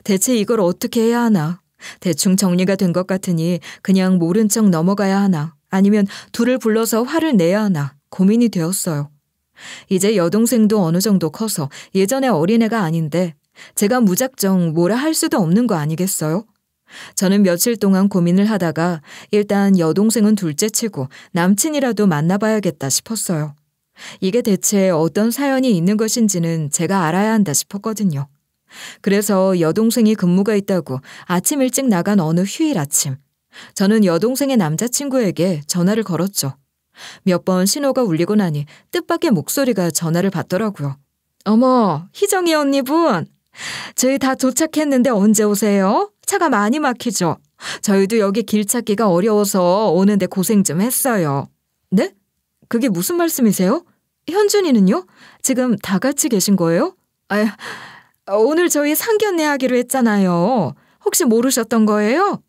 대체 이걸 어떻게 해야 하나? 대충 정리가 된 것 같으니 그냥 모른 척 넘어가야 하나? 아니면 둘을 불러서 화를 내야 하나? 고민이 되었어요. 이제 여동생도 어느 정도 커서 예전의 어린애가 아닌데 제가 무작정 뭐라 할 수도 없는 거 아니겠어요? 저는 며칠 동안 고민을 하다가 일단 여동생은 둘째치고 남친이라도 만나봐야겠다 싶었어요. 이게 대체 어떤 사연이 있는 것인지는 제가 알아야 한다 싶었거든요. 그래서 여동생이 근무가 있다고 아침 일찍 나간 어느 휴일 아침, 저는 여동생의 남자친구에게 전화를 걸었죠. 몇 번 신호가 울리고 나니 뜻밖의 목소리가 전화를 받더라고요. 어머, 희정이 언니분. 저희 다 도착했는데 언제 오세요? 차가 많이 막히죠? 저희도 여기 길 찾기가 어려워서 오는데 고생 좀 했어요. 네? 그게 무슨 말씀이세요? 현준이는요? 지금 다 같이 계신 거예요? 오늘 저희 상견례 하기로 했잖아요. 혹시 모르셨던 거예요?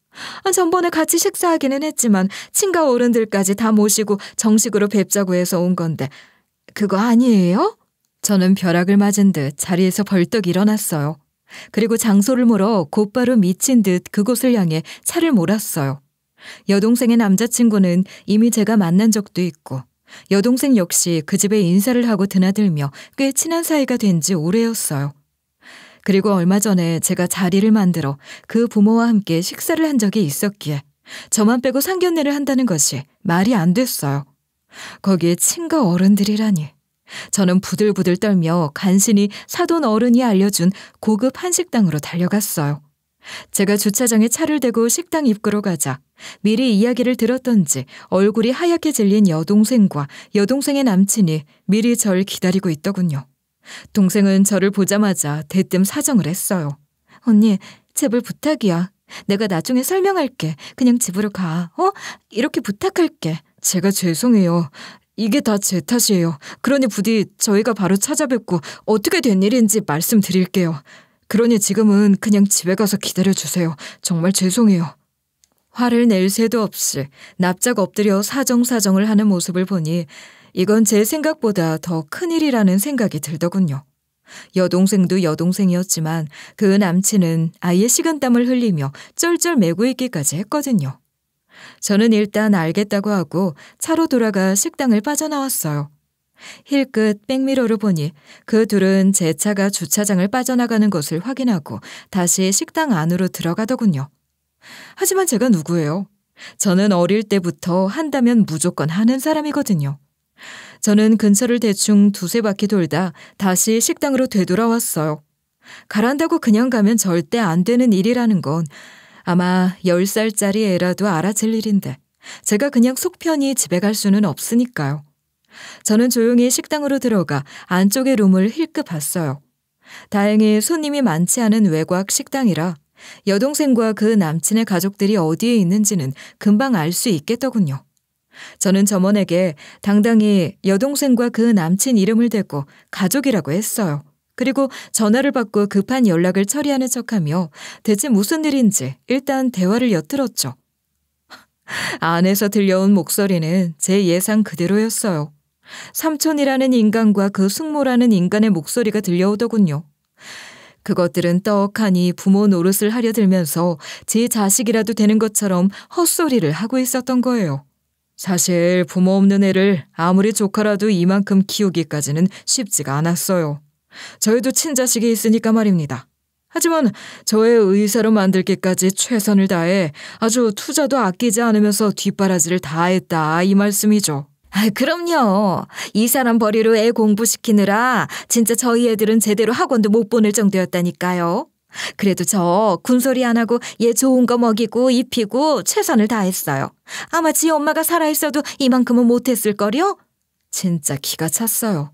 전번에 같이 식사하기는 했지만 친가 어른들까지 다 모시고 정식으로 뵙자고 해서 온 건데 그거 아니에요? 저는 벼락을 맞은 듯 자리에서 벌떡 일어났어요. 그리고 장소를 물어 곧바로 미친 듯 그곳을 향해 차를 몰았어요. 여동생의 남자친구는 이미 제가 만난 적도 있고 여동생 역시 그 집에 인사를 하고 드나들며 꽤 친한 사이가 된 지 오래였어요. 그리고 얼마 전에 제가 자리를 만들어 그 부모와 함께 식사를 한 적이 있었기에 저만 빼고 상견례를 한다는 것이 말이 안 됐어요. 거기에 친가 어른들이라니. 저는 부들부들 떨며 간신히 사돈 어른이 알려준 고급 한식당으로 달려갔어요. 제가 주차장에 차를 대고 식당 입구로 가자 미리 이야기를 들었던지 얼굴이 하얗게 질린 여동생과 여동생의 남친이 미리 절 기다리고 있더군요. 동생은 저를 보자마자 대뜸 사정을 했어요. 언니, 제발 부탁이야. 내가 나중에 설명할게. 그냥 집으로 가. 이렇게 부탁할게. 제가 죄송해요. 이게 다 제 탓이에요. 그러니 부디 저희가 바로 찾아뵙고 어떻게 된 일인지 말씀드릴게요. 그러니 지금은 그냥 집에 가서 기다려주세요. 정말 죄송해요. 화를 낼 새도 없이 납작 엎드려 사정사정을 하는 모습을 보니 이건 제 생각보다 더 큰일이라는 생각이 들더군요. 여동생도 여동생이었지만 그 남친은 아예 식은땀을 흘리며 쩔쩔 매고 있기까지 했거든요. 저는 일단 알겠다고 하고 차로 돌아가 식당을 빠져나왔어요. 힐끗 백미러를 보니 그 둘은 제 차가 주차장을 빠져나가는 것을 확인하고 다시 식당 안으로 들어가더군요. 하지만 제가 누구예요? 저는 어릴 때부터 한다면 무조건 하는 사람이거든요. 저는 근처를 대충 두세 바퀴 돌다 다시 식당으로 되돌아왔어요. 가란다고 그냥 가면 절대 안 되는 일이라는 건 아마 10살짜리 애라도 알아챌 일인데 제가 그냥 속 편히 집에 갈 수는 없으니까요. 저는 조용히 식당으로 들어가 안쪽의 룸을 힐끗 봤어요. 다행히 손님이 많지 않은 외곽 식당이라 여동생과 그 남친의 가족들이 어디에 있는지는 금방 알 수 있겠더군요. 저는 점원에게 당당히 여동생과 그 남친 이름을 대고 가족이라고 했어요. 그리고 전화를 받고 급한 연락을 처리하는 척하며 대체 무슨 일인지 일단 대화를 엿들었죠. 안에서 들려온 목소리는 제 예상 그대로였어요. 삼촌이라는 인간과 그 숙모라는 인간의 목소리가 들려오더군요. 그것들은 떡하니 부모 노릇을 하려 들면서 제 자식이라도 되는 것처럼 헛소리를 하고 있었던 거예요. 사실 부모 없는 애를 아무리 조카라도 이만큼 키우기까지는 쉽지가 않았어요. 저희도 친자식이 있으니까 말입니다. 하지만 저의 의사로 만들기까지 최선을 다해 아주 투자도 아끼지 않으면서 뒷바라지를 다 했다 이 말씀이죠. 그럼요. 이 사람 벌이로 애 공부시키느라 진짜 저희 애들은 제대로 학원도 못 보낼 정도였다니까요. 그래도 저 군소리 안 하고 얘 좋은 거 먹이고 입히고 최선을 다했어요. 아마 지 엄마가 살아있어도 이만큼은 못했을걸요? 진짜 기가 찼어요.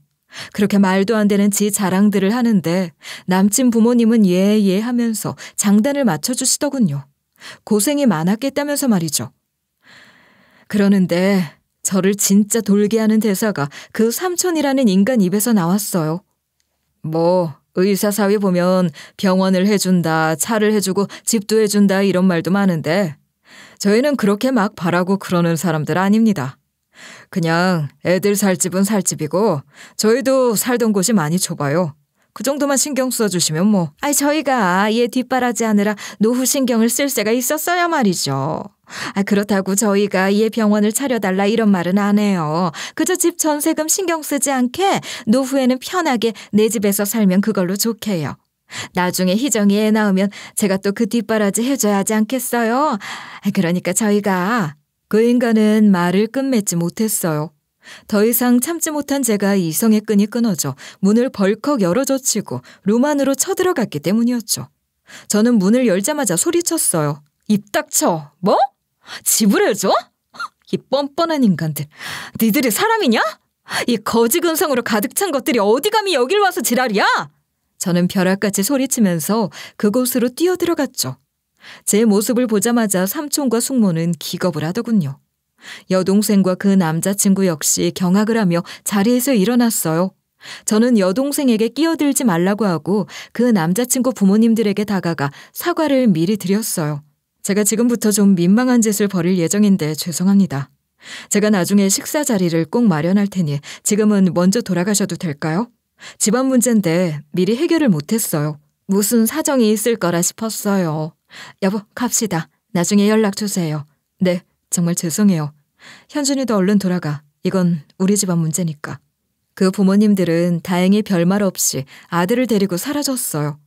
그렇게 말도 안 되는 지 자랑들을 하는데 남친 부모님은 예 하면서 장단을 맞춰주시더군요. 고생이 많았겠다면서 말이죠. 그러는데 저를 진짜 돌게 하는 대사가 그 삼촌이라는 인간 입에서 나왔어요. 뭐 의사사위 보면 병원을 해준다, 차를 해주고 집도 해준다 이런 말도 많은데 저희는 그렇게 막 바라고 그러는 사람들 아닙니다. 그냥 애들 살 집은 살 집이고 저희도 살던 곳이 많이 좁아요. 그 정도만 신경 써주시면 뭐. 저희가 얘 뒷바라지 하느라 노후 신경을 쓸 새가 있었어야 말이죠. 그렇다고 저희가 얘 병원을 차려달라 이런 말은 안 해요. 그저 집 전세금 신경 쓰지 않게 노후에는 편하게 내 집에서 살면 그걸로 좋게요. 나중에 희정이 애 낳으면 제가 또 그 뒷바라지 해줘야 하지 않겠어요? 그러니까 저희가... 그 인간은 말을 끝맺지 못했어요. 더 이상 참지 못한 제가 이성의 끈이 끊어져 문을 벌컥 열어젖히고 룸 안으로 쳐들어갔기 때문이었죠. 저는 문을 열자마자 소리쳤어요. 입 닥쳐. 뭐? 집을 해줘? 이 뻔뻔한 인간들. 니들이 사람이냐? 이 거지 근성으로 가득 찬 것들이 어디 감히 여길 와서 지랄이야? 저는 벼락같이 소리치면서 그곳으로 뛰어들어갔죠. 제 모습을 보자마자 삼촌과 숙모는 기겁을 하더군요. 여동생과 그 남자친구 역시 경악을 하며 자리에서 일어났어요. 저는 여동생에게 끼어들지 말라고 하고 그 남자친구 부모님들에게 다가가 사과를 미리 드렸어요. 제가 지금부터 좀 민망한 짓을 벌일 예정인데 죄송합니다. 제가 나중에 식사 자리를 꼭 마련할 테니 지금은 먼저 돌아가셔도 될까요? 집안 문제인데 미리 해결을 못했어요. 무슨 사정이 있을 거라 싶었어요. 여보, 갑시다. 나중에 연락 주세요. 네, 정말 죄송해요. 현준이도 얼른 돌아가. 이건 우리 집안 문제니까. 그 부모님들은 다행히 별말 없이 아들을 데리고 사라졌어요.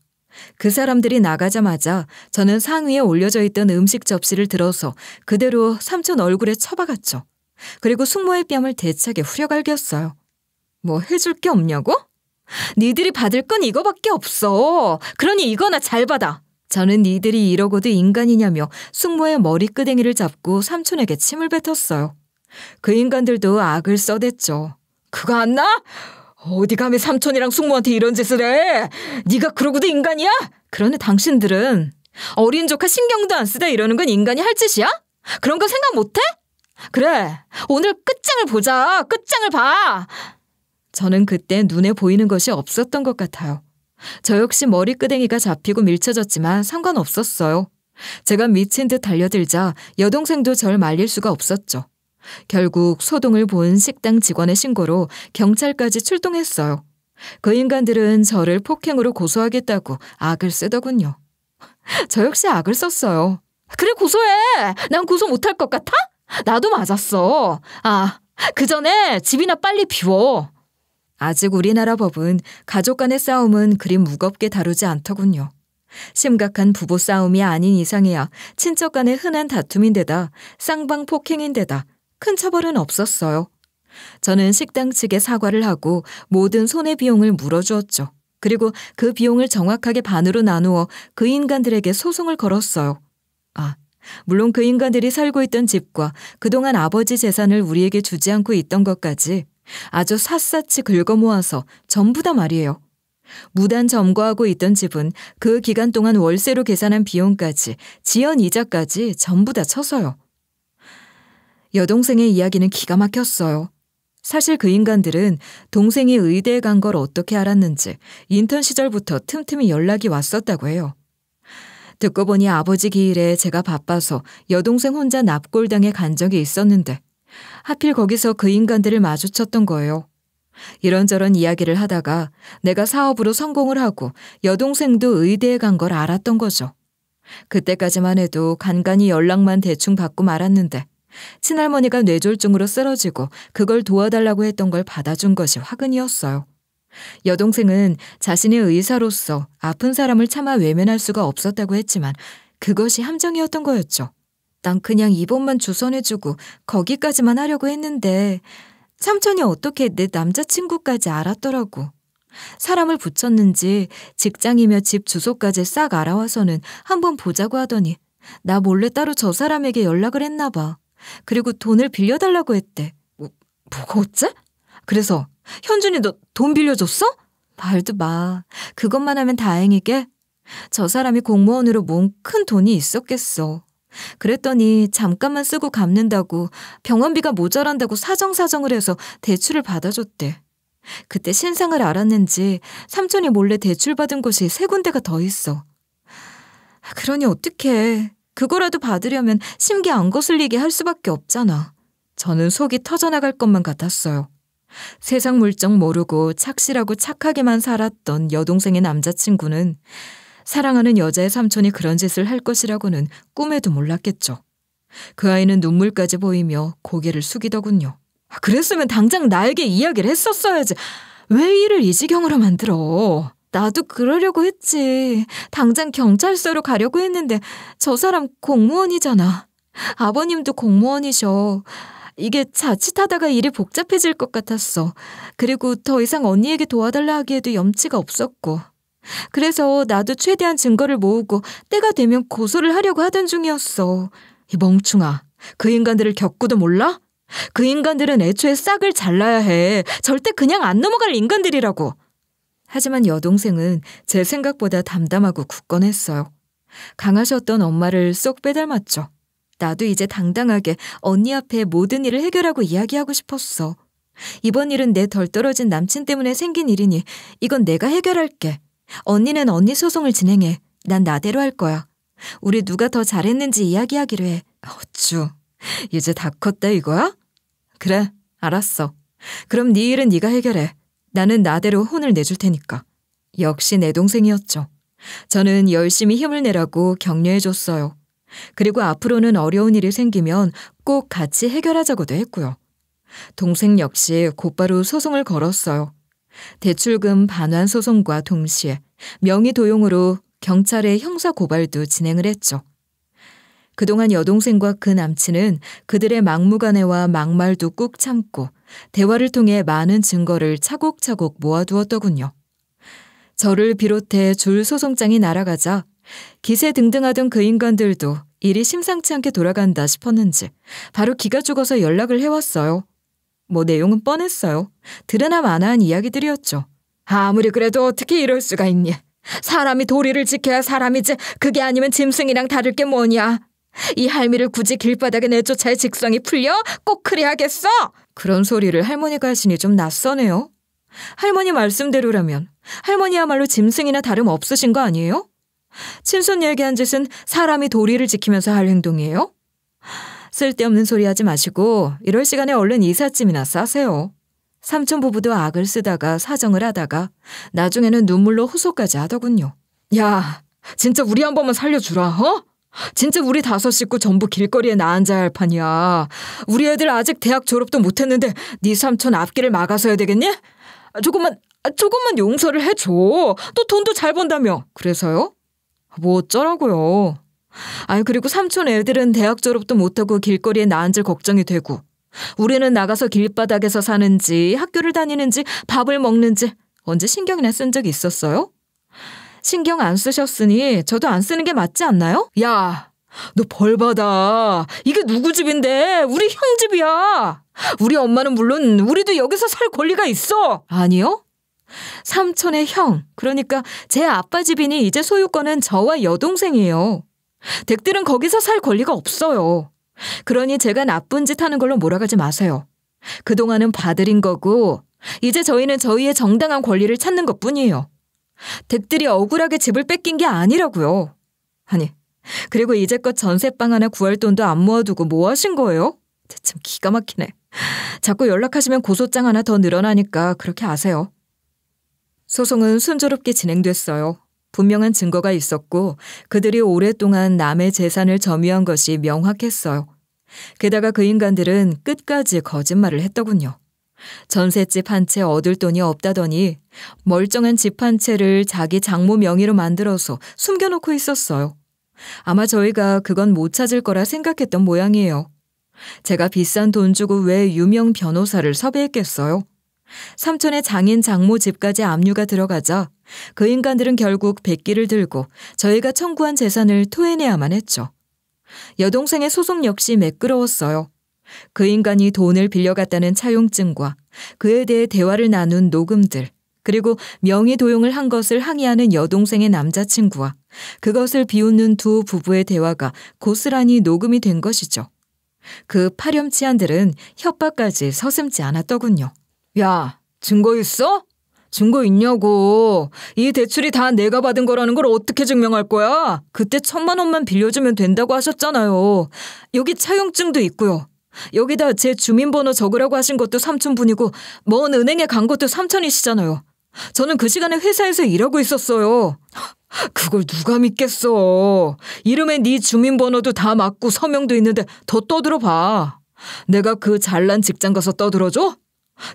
그 사람들이 나가자마자 저는 상위에 올려져 있던 음식 접시를 들어서 그대로 삼촌 얼굴에 쳐박았죠. 그리고 숙모의 뺨을 대차게 후려갈겼어요. 뭐 해줄 게 없냐고? 니들이 받을 건 이거밖에 없어. 그러니 이거나 잘 받아. 저는 니들이 이러고도 인간이냐며 숙모의 머리끄댕이를 잡고 삼촌에게 침을 뱉었어요. 그 인간들도 악을 써댔죠. 그거 안 나? 어디 감히 삼촌이랑 숙모한테 이런 짓을 해? 네가 그러고도 인간이야? 그러네 당신들은 어린 조카 신경도 안 쓰다 이러는 건 인간이 할 짓이야? 그런 거 생각 못해? 그래, 오늘 끝장을 보자. 끝장을 봐. 저는 그때 눈에 보이는 것이 없었던 것 같아요. 저 역시 머리끄댕이가 잡히고 밀쳐졌지만 상관없었어요. 제가 미친 듯 달려들자 여동생도 절 말릴 수가 없었죠. 결국 소동을 본 식당 직원의 신고로 경찰까지 출동했어요. 그 인간들은 저를 폭행으로 고소하겠다고 악을 쓰더군요. 저 역시 악을 썼어요. 그래, 고소해. 난 고소 못할 것 같아? 나도 맞았어. 그 전에 집이나 빨리 비워. 아직 우리나라 법은 가족 간의 싸움은 그리 무겁게 다루지 않더군요. 심각한 부부 싸움이 아닌 이상이야 친척 간의 흔한 다툼인데다 쌍방 폭행인데다 큰 처벌은 없었어요. 저는 식당 측에 사과를 하고 모든 손해비용을 물어주었죠. 그리고 그 비용을 정확하게 반으로 나누어 그 인간들에게 소송을 걸었어요. 물론 그 인간들이 살고 있던 집과 그동안 아버지 재산을 우리에게 주지 않고 있던 것까지 아주 샅샅이 긁어 모아서 전부 다 말이에요. 무단 점거하고 있던 집은 그 기간 동안 월세로 계산한 비용까지 지연 이자까지 전부 다 쳐서요. 여동생의 이야기는 기가 막혔어요. 사실 그 인간들은 동생이 의대에 간 걸 어떻게 알았는지 인턴 시절부터 틈틈이 연락이 왔었다고 해요. 듣고 보니 아버지 기일에 제가 바빠서 여동생 혼자 납골당에 간 적이 있었는데 하필 거기서 그 인간들을 마주쳤던 거예요. 이런저런 이야기를 하다가 내가 사업으로 성공을 하고 여동생도 의대에 간 걸 알았던 거죠. 그때까지만 해도 간간히 연락만 대충 받고 말았는데 친할머니가 뇌졸중으로 쓰러지고 그걸 도와달라고 했던 걸 받아준 것이 화근이었어요. 여동생은 자신의 의사로서 아픈 사람을 차마 외면할 수가 없었다고 했지만 그것이 함정이었던 거였죠. 난 그냥 입원만 주선해주고 거기까지만 하려고 했는데 삼촌이 어떻게 내 남자친구까지 알았더라고. 사람을 붙였는지 직장이며 집 주소까지 싹 알아와서는 한번 보자고 하더니 나 몰래 따로 저 사람에게 연락을 했나 봐. 그리고 돈을 빌려달라고 했대. 뭐가 어째? 그래서 현준이 너 돈 빌려줬어? 말도 마. 그것만 하면 다행이게. 저 사람이 공무원으로 모은 큰 돈이 있었겠어. 그랬더니 잠깐만 쓰고 갚는다고 병원비가 모자란다고 사정사정을 해서 대출을 받아줬대. 그때 신상을 알았는지 삼촌이 몰래 대출 받은 곳이 3군데가 더 있어. 그러니 어떡해. 그거라도 받으려면 심기 안 거슬리게 할 수밖에 없잖아. 저는 속이 터져나갈 것만 같았어요. 세상 물정 모르고 착실하고 착하게만 살았던 여동생의 남자친구는 사랑하는 여자의 삼촌이 그런 짓을 할 것이라고는 꿈에도 몰랐겠죠. 그 아이는 눈물까지 보이며 고개를 숙이더군요. 그랬으면 당장 나에게 이야기를 했었어야지. 왜 일을 이 지경으로 만들어? 나도 그러려고 했지. 당장 경찰서로 가려고 했는데 저 사람 공무원이잖아. 아버님도 공무원이셔. 이게 자칫하다가 일이 복잡해질 것 같았어. 그리고 더 이상 언니에게 도와달라 하기에도 염치가 없었고. 그래서 나도 최대한 증거를 모으고 때가 되면 고소를 하려고 하던 중이었어. 이 멍충아, 그 인간들을 겪고도 몰라? 그 인간들은 애초에 싹을 잘라야 해. 절대 그냥 안 넘어갈 인간들이라고. 하지만 여동생은 제 생각보다 담담하고 굳건했어요. 강하셨던 엄마를 쏙 빼닮았죠. 나도 이제 당당하게 언니 앞에 모든 일을 해결하고 이야기하고 싶었어. 이번 일은 내 덜 떨어진 남친 때문에 생긴 일이니 이건 내가 해결할게. 언니는 언니 소송을 진행해. 난 나대로 할 거야. 우리 누가 더 잘했는지 이야기하기로 해. 어쭈, 이제 다 컸다 이거야? 그래, 알았어. 그럼 네 일은 네가 해결해. 나는 나대로 혼을 내줄 테니까. 역시 내 동생이었죠. 저는 열심히 힘을 내라고 격려해줬어요. 그리고 앞으로는 어려운 일이 생기면 꼭 같이 해결하자고도 했고요. 동생 역시 곧바로 소송을 걸었어요. 대출금 반환 소송과 동시에 명의 도용으로 경찰에 형사 고발도 진행을 했죠. 그동안 여동생과 그 남친은 그들의 막무가내와 막말도 꾹 참고 대화를 통해 많은 증거를 차곡차곡 모아두었더군요. 저를 비롯해 줄 소송장이 날아가자 기세등등하던 그 인간들도 일이 심상치 않게 돌아간다 싶었는지 바로 기가 죽어서 연락을 해왔어요. 뭐 내용은 뻔했어요. 들으나 마나한 이야기들이었죠. 아무리 그래도 어떻게 이럴 수가 있니? 사람이 도리를 지켜야 사람이지 그게 아니면 짐승이랑 다를 게 뭐냐? 이 할미를 굳이 길바닥에 내쫓아야 직성이 풀려? 꼭 그래야겠어? 그런 소리를 할머니가 하시니 좀 낯서네요. 할머니 말씀대로라면 할머니야말로 짐승이나 다름없으신 거 아니에요? 친손 얘기한 짓은 사람이 도리를 지키면서 할 행동이에요? 쓸데없는 소리 하지 마시고 이럴 시간에 얼른 이삿짐이나 싸세요. 삼촌 부부도 악을 쓰다가 사정을 하다가 나중에는 눈물로 호소까지 하더군요. 야, 진짜 우리 한 번만 살려주라, 어? 진짜 우리 5 식구 전부 길거리에 나앉아야 할 판이야. 우리 애들 아직 대학 졸업도 못했는데 네 삼촌 앞길을 막아서야 되겠니? 조금만 용서를 해줘. 또 돈도 잘 번다며. 그래서요? 뭐 어쩌라고요. 아니 그리고 삼촌 애들은 대학 졸업도 못하고 길거리에 나앉을 걱정이 되고 우리는 나가서 길바닥에서 사는지 학교를 다니는지 밥을 먹는지 언제 신경이나 쓴 적 있었어요? 신경 안 쓰셨으니 저도 안 쓰는 게 맞지 않나요? 야, 너 벌 받아. 이게 누구 집인데? 우리 형 집이야. 우리 엄마는 물론 우리도 여기서 살 권리가 있어. 아니요? 삼촌의 형, 그러니까 제 아빠 집이니 이제 소유권은 저와 여동생이에요. 댁들은 거기서 살 권리가 없어요. 그러니 제가 나쁜 짓 하는 걸로 몰아가지 마세요. 그동안은 봐드린 거고 이제 저희는 저희의 정당한 권리를 찾는 것뿐이에요. 댁들이 억울하게 집을 뺏긴 게 아니라고요. 아니, 그리고 이제껏 전세방 하나 구할 돈도 안 모아두고 뭐 하신 거예요? 참 기가 막히네. 자꾸 연락하시면 고소장 하나 더 늘어나니까 그렇게 아세요. 소송은 순조롭게 진행됐어요. 분명한 증거가 있었고 그들이 오랫동안 남의 재산을 점유한 것이 명확했어요. 게다가 그 인간들은 끝까지 거짓말을 했더군요. 전셋집 한 채 얻을 돈이 없다더니 멀쩡한 집 한 채를 자기 장모 명의로 만들어서 숨겨놓고 있었어요. 아마 저희가 그건 못 찾을 거라 생각했던 모양이에요. 제가 비싼 돈 주고 왜 유명 변호사를 섭외했겠어요? 삼촌의 장인 장모 집까지 압류가 들어가자 그 인간들은 결국 백기를 들고 저희가 청구한 재산을 토해내야만 했죠. 여동생의 소송 역시 매끄러웠어요. 그 인간이 돈을 빌려갔다는 차용증과 그에 대해 대화를 나눈 녹음들, 그리고 명의 도용을 한 것을 항의하는 여동생의 남자친구와 그것을 비웃는 두 부부의 대화가 고스란히 녹음이 된 것이죠. 그 파렴치한들은 협박까지 서슴지 않았더군요. 야, 증거 있어? 증거 있냐고. 이 대출이 다 내가 받은 거라는 걸 어떻게 증명할 거야? 그때 1,000만 원만 빌려주면 된다고 하셨잖아요. 여기 차용증도 있고요. 여기다 제 주민번호 적으라고 하신 것도 삼촌분이고 먼 은행에 간 것도 삼촌이시잖아요. 저는 그 시간에 회사에서 일하고 있었어요. 그걸 누가 믿겠어. 이름에 네 주민번호도 다 맞고 서명도 있는데 더 떠들어봐. 내가 그 잘난 직장 가서 떠들어줘?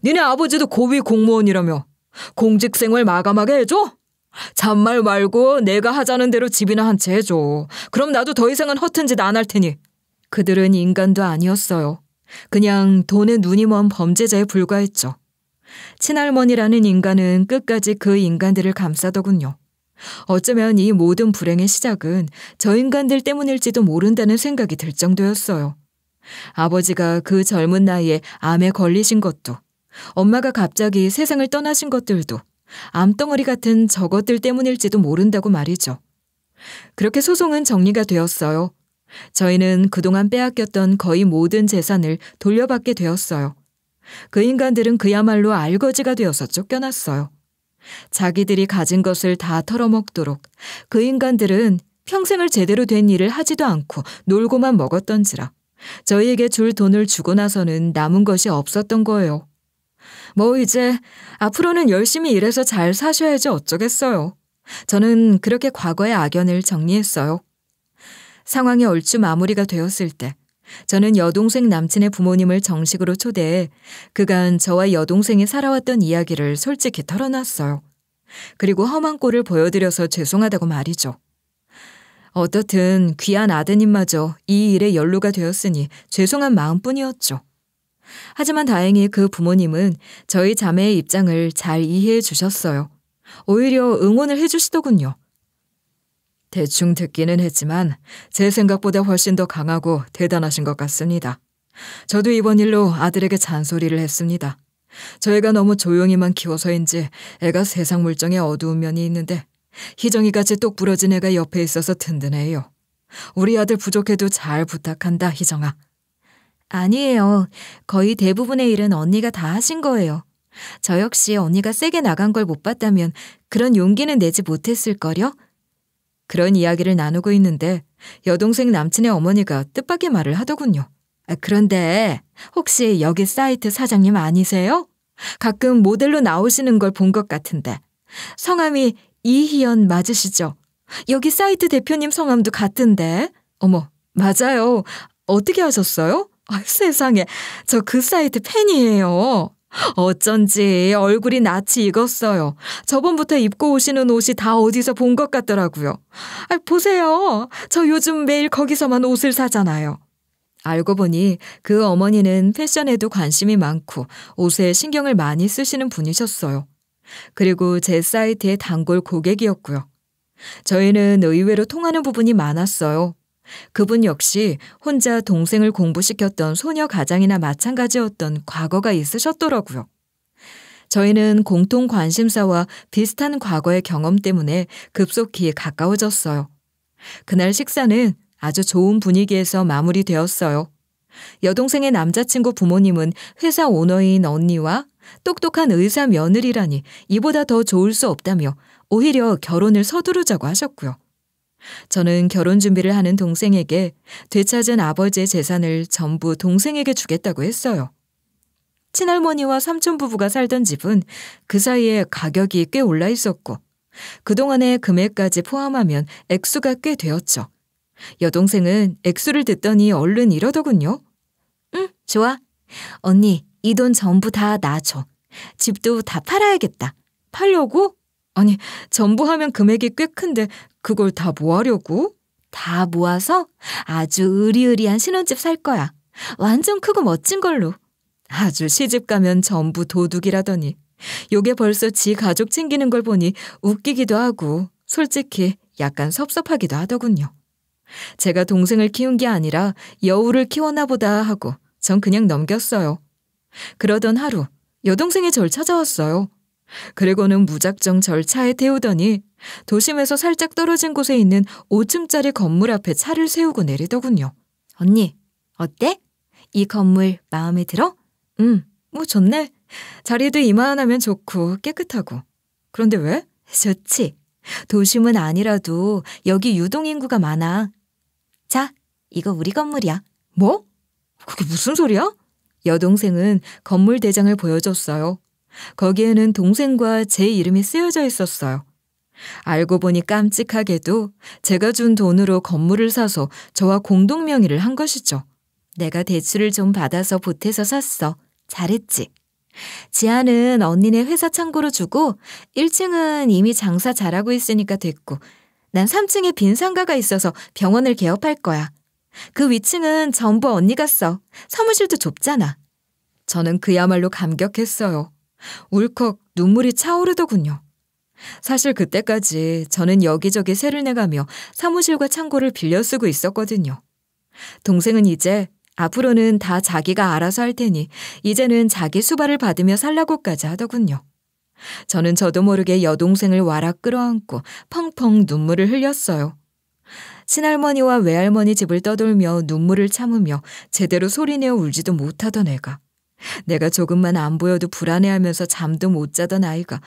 니네 아버지도 고위 공무원이라며 공직생활 마감하게 해줘? 잔말 말고 내가 하자는 대로 집이나 한 채 해줘. 그럼 나도 더 이상은 허튼 짓 안 할 테니. 그들은 인간도 아니었어요. 그냥 돈에 눈이 먼 범죄자에 불과했죠. 친할머니라는 인간은 끝까지 그 인간들을 감싸더군요. 어쩌면 이 모든 불행의 시작은 저 인간들 때문일지도 모른다는 생각이 들 정도였어요. 아버지가 그 젊은 나이에 암에 걸리신 것도, 엄마가 갑자기 세상을 떠나신 것들도 암덩어리 같은 저것들 때문일지도 모른다고 말이죠. 그렇게 소송은 정리가 되었어요. 저희는 그동안 빼앗겼던 거의 모든 재산을 돌려받게 되었어요. 그 인간들은 그야말로 알거지가 되어서 쫓겨났어요. 자기들이 가진 것을 다 털어먹도록 그 인간들은 평생을 제대로 된 일을 하지도 않고 놀고만 먹었던지라 저희에게 줄 돈을 주고 나서는 남은 것이 없었던 거예요. 뭐 이제 앞으로는 열심히 일해서 잘 사셔야지 어쩌겠어요. 저는 그렇게 과거의 악연을 정리했어요. 상황이 얼추 마무리가 되었을 때 저는 여동생 남친의 부모님을 정식으로 초대해 그간 저와 여동생이 살아왔던 이야기를 솔직히 털어놨어요. 그리고 험한 꼴을 보여드려서 죄송하다고 말이죠. 어떻든 귀한 아드님마저 이 일에 연루가 되었으니 죄송한 마음뿐이었죠. 하지만 다행히 그 부모님은 저희 자매의 입장을 잘 이해해 주셨어요. 오히려 응원을 해 주시더군요. 대충 듣기는 했지만 제 생각보다 훨씬 더 강하고 대단하신 것 같습니다. 저도 이번 일로 아들에게 잔소리를 했습니다. 저희가 너무 조용히만 키워서인지 애가 세상 물정에 어두운 면이 있는데 희정이같이 똑 부러진 애가 옆에 있어서 든든해요. 우리 아들 부족해도 잘 부탁한다, 희정아. 아니에요. 거의 대부분의 일은 언니가 다 하신 거예요. 저 역시 언니가 세게 나간 걸 못 봤다면 그런 용기는 내지 못했을걸요? 그런 이야기를 나누고 있는데 여동생 남친의 어머니가 뜻밖의 말을 하더군요. 그런데 혹시 여기 사이트 사장님 아니세요? 가끔 모델로 나오시는 걸 본 것 같은데. 성함이 이희연 맞으시죠? 여기 사이트 대표님 성함도 같은데. 어머, 맞아요. 어떻게 하셨어요? 세상에, 저 그 사이트 팬이에요. 어쩐지 얼굴이 낯이 익었어요. 저번부터 입고 오시는 옷이 다 어디서 본 것 같더라고요. 보세요. 저 요즘 매일 거기서만 옷을 사잖아요. 알고 보니 그 어머니는 패션에도 관심이 많고 옷에 신경을 많이 쓰시는 분이셨어요. 그리고 제 사이트의 단골 고객이었고요. 저희는 의외로 통하는 부분이 많았어요. 그분 역시 혼자 동생을 공부시켰던 소녀 가장이나 마찬가지였던 과거가 있으셨더라고요. 저희는 공통 관심사와 비슷한 과거의 경험 때문에 급속히 가까워졌어요. 그날 식사는 아주 좋은 분위기에서 마무리되었어요. 여동생의 남자친구 부모님은 회사 오너인 언니와 똑똑한 의사 며느리라니 이보다 더 좋을 수 없다며 오히려 결혼을 서두르자고 하셨고요. 저는 결혼 준비를 하는 동생에게 되찾은 아버지의 재산을 전부 동생에게 주겠다고 했어요. 친할머니와 삼촌 부부가 살던 집은 그 사이에 가격이 꽤 올라 있었고 그동안의 금액까지 포함하면 액수가 꽤 되었죠. 여동생은 액수를 듣더니 얼른 이러더군요. 응, 좋아. 언니, 이 돈 전부 다 놔줘. 집도 다 팔아야겠다. 팔려고? 아니, 전부 하면 금액이 꽤 큰데 그걸 다 뭐 하려고? 다 모아서 아주 으리으리한 신혼집 살 거야. 완전 크고 멋진 걸로. 아주 시집 가면 전부 도둑이라더니 요게 벌써 지 가족 챙기는 걸 보니 웃기기도 하고 솔직히 약간 섭섭하기도 하더군요. 제가 동생을 키운 게 아니라 여우를 키웠나 보다 하고 전 그냥 넘겼어요. 그러던 하루 여동생이 절 찾아왔어요. 그리고는 무작정 절 차에 태우더니 도심에서 살짝 떨어진 곳에 있는 5층짜리 건물 앞에 차를 세우고 내리더군요. 언니, 어때? 이 건물 마음에 들어? 뭐 좋네. 자리도 이만하면 좋고 깨끗하고. 그런데 왜? 좋지. 도심은 아니라도 여기 유동인구가 많아. 자, 이거 우리 건물이야. 뭐? 그게 무슨 소리야? 여동생은 건물 대장을 보여줬어요. 거기에는 동생과 제 이름이 쓰여져 있었어요. 알고 보니 깜찍하게도 제가 준 돈으로 건물을 사서 저와 공동 명의를 한 것이죠. 내가 대출을 좀 받아서 보태서 샀어. 잘했지. 지하는 언니네 회사 창고로 주고 1층은 이미 장사 잘하고 있으니까 됐고 난 3층에 빈 상가가 있어서 병원을 개업할 거야. 그 위층은 전부 언니가 써. 사무실도 좁잖아. 저는 그야말로 감격했어요. 울컥 눈물이 차오르더군요. 사실 그때까지 저는 여기저기 세를 내가며 사무실과 창고를 빌려 쓰고 있었거든요. 동생은 이제 앞으로는 다 자기가 알아서 할 테니 이제는 자기 수발을 받으며 살라고까지 하더군요. 저는 저도 모르게 여동생을 와락 끌어안고 펑펑 눈물을 흘렸어요. 친할머니와 외할머니 집을 떠돌며 눈물을 참으며 제대로 소리내어 울지도 못하던 애가, 내가 조금만 안 보여도 불안해하면서 잠도 못 자던 아이가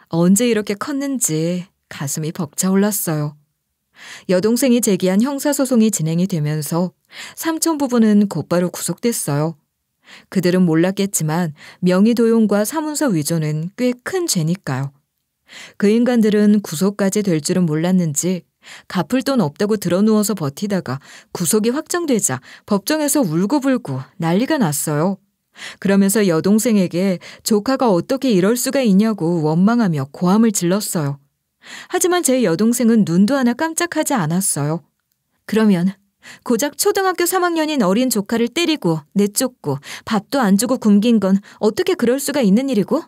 언제 이렇게 컸는지 가슴이 벅차올랐어요. 여동생이 제기한 형사소송이 진행이 되면서 삼촌 부부는 곧바로 구속됐어요. 그들은 몰랐겠지만 명의도용과 사문서 위조는 꽤 큰 죄니까요. 그 인간들은 구속까지 될 줄은 몰랐는지 갚을 돈 없다고 드러누워서 버티다가 구속이 확정되자 법정에서 울고불고 난리가 났어요. 그러면서 여동생에게 조카가 어떻게 이럴 수가 있냐고 원망하며 고함을 질렀어요. 하지만 제 여동생은 눈도 하나 깜짝하지 않았어요. 그러면 고작 초등학교 3학년인 어린 조카를 때리고 내쫓고 밥도 안 주고 굶긴 건 어떻게 그럴 수가 있는 일이고?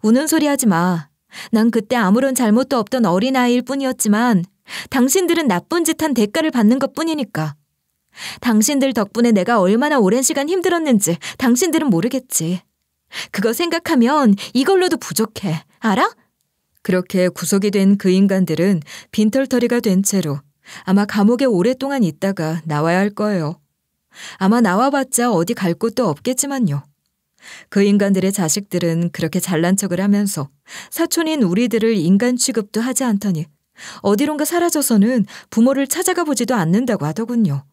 우는 소리 하지 마. 난 그때 아무런 잘못도 없던 어린아이일 뿐이었지만 당신들은 나쁜 짓 한 대가를 받는 것뿐이니까. 당신들 덕분에 내가 얼마나 오랜 시간 힘들었는지 당신들은 모르겠지. 그거 생각하면 이걸로도 부족해. 알아? 그렇게 구속이 된 그 인간들은 빈털터리가 된 채로 아마 감옥에 오랫동안 있다가 나와야 할 거예요. 아마 나와봤자 어디 갈 곳도 없겠지만요. 그 인간들의 자식들은 그렇게 잘난 척을 하면서 사촌인 우리들을 인간 취급도 하지 않더니 어디론가 사라져서는 부모를 찾아가 보지도 않는다고 하더군요.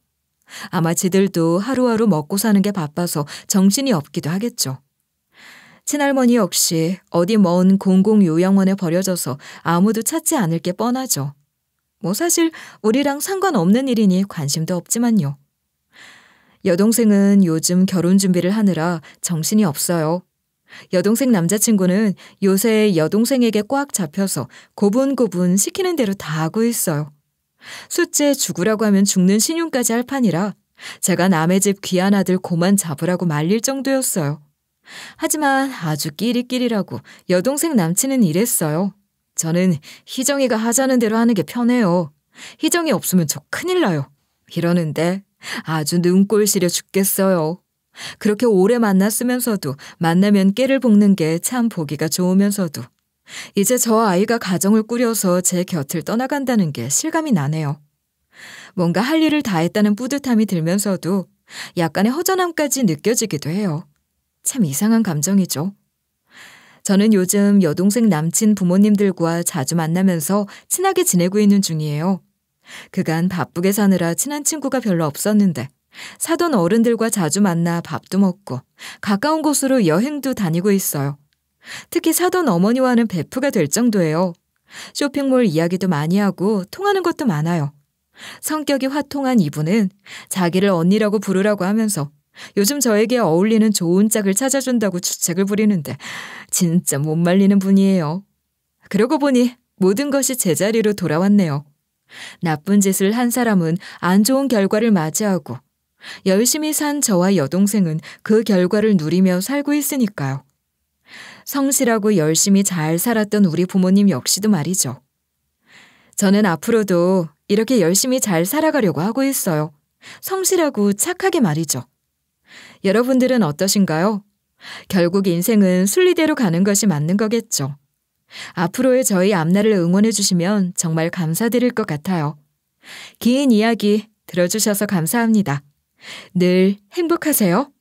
아마 지들도 하루하루 먹고 사는 게 바빠서 정신이 없기도 하겠죠. 친할머니 역시 어디 먼 공공요양원에 버려져서 아무도 찾지 않을 게 뻔하죠. 뭐 사실 우리랑 상관없는 일이니 관심도 없지만요. 여동생은 요즘 결혼 준비를 하느라 정신이 없어요. 여동생 남자친구는 요새 여동생에게 꽉 잡혀서 고분고분 시키는 대로 다 하고 있어요. 숫째 죽으라고 하면 죽는 신용까지 할 판이라 제가 남의 집 귀한 아들 고만 잡으라고 말릴 정도였어요. 하지만 아주 끼리끼리라고 여동생 남친은 이랬어요. 저는 희정이가 하자는 대로 하는 게 편해요. 희정이 없으면 저 큰일 나요. 이러는데 아주 눈꼴 시려 죽겠어요. 그렇게 오래 만났으면서도 만나면 깨를 볶는 게 참 보기가 좋으면서도 이제 저 아이가 가정을 꾸려서 제 곁을 떠나간다는 게 실감이 나네요. 뭔가 할 일을 다 했다는 뿌듯함이 들면서도 약간의 허전함까지 느껴지기도 해요. 참 이상한 감정이죠. 저는 요즘 여동생 남친 부모님들과 자주 만나면서 친하게 지내고 있는 중이에요. 그간 바쁘게 사느라 친한 친구가 별로 없었는데 사돈 어른들과 자주 만나 밥도 먹고 가까운 곳으로 여행도 다니고 있어요. 특히 사돈 어머니와는 베프가 될 정도예요. 쇼핑몰 이야기도 많이 하고 통하는 것도 많아요. 성격이 화통한 이분은 자기를 언니라고 부르라고 하면서 요즘 저에게 어울리는 좋은 짝을 찾아준다고 주책을 부리는데 진짜 못 말리는 분이에요. 그러고 보니 모든 것이 제자리로 돌아왔네요. 나쁜 짓을 한 사람은 안 좋은 결과를 맞이하고 열심히 산 저와 여동생은 그 결과를 누리며 살고 있으니까요. 성실하고 열심히 잘 살았던 우리 부모님 역시도 말이죠. 저는 앞으로도 이렇게 열심히 잘 살아가려고 하고 있어요. 성실하고 착하게 말이죠. 여러분들은 어떠신가요? 결국 인생은 순리대로 가는 것이 맞는 거겠죠. 앞으로의 저희 앞날을 응원해 주시면 정말 감사드릴 것 같아요. 긴 이야기 들어주셔서 감사합니다. 늘 행복하세요.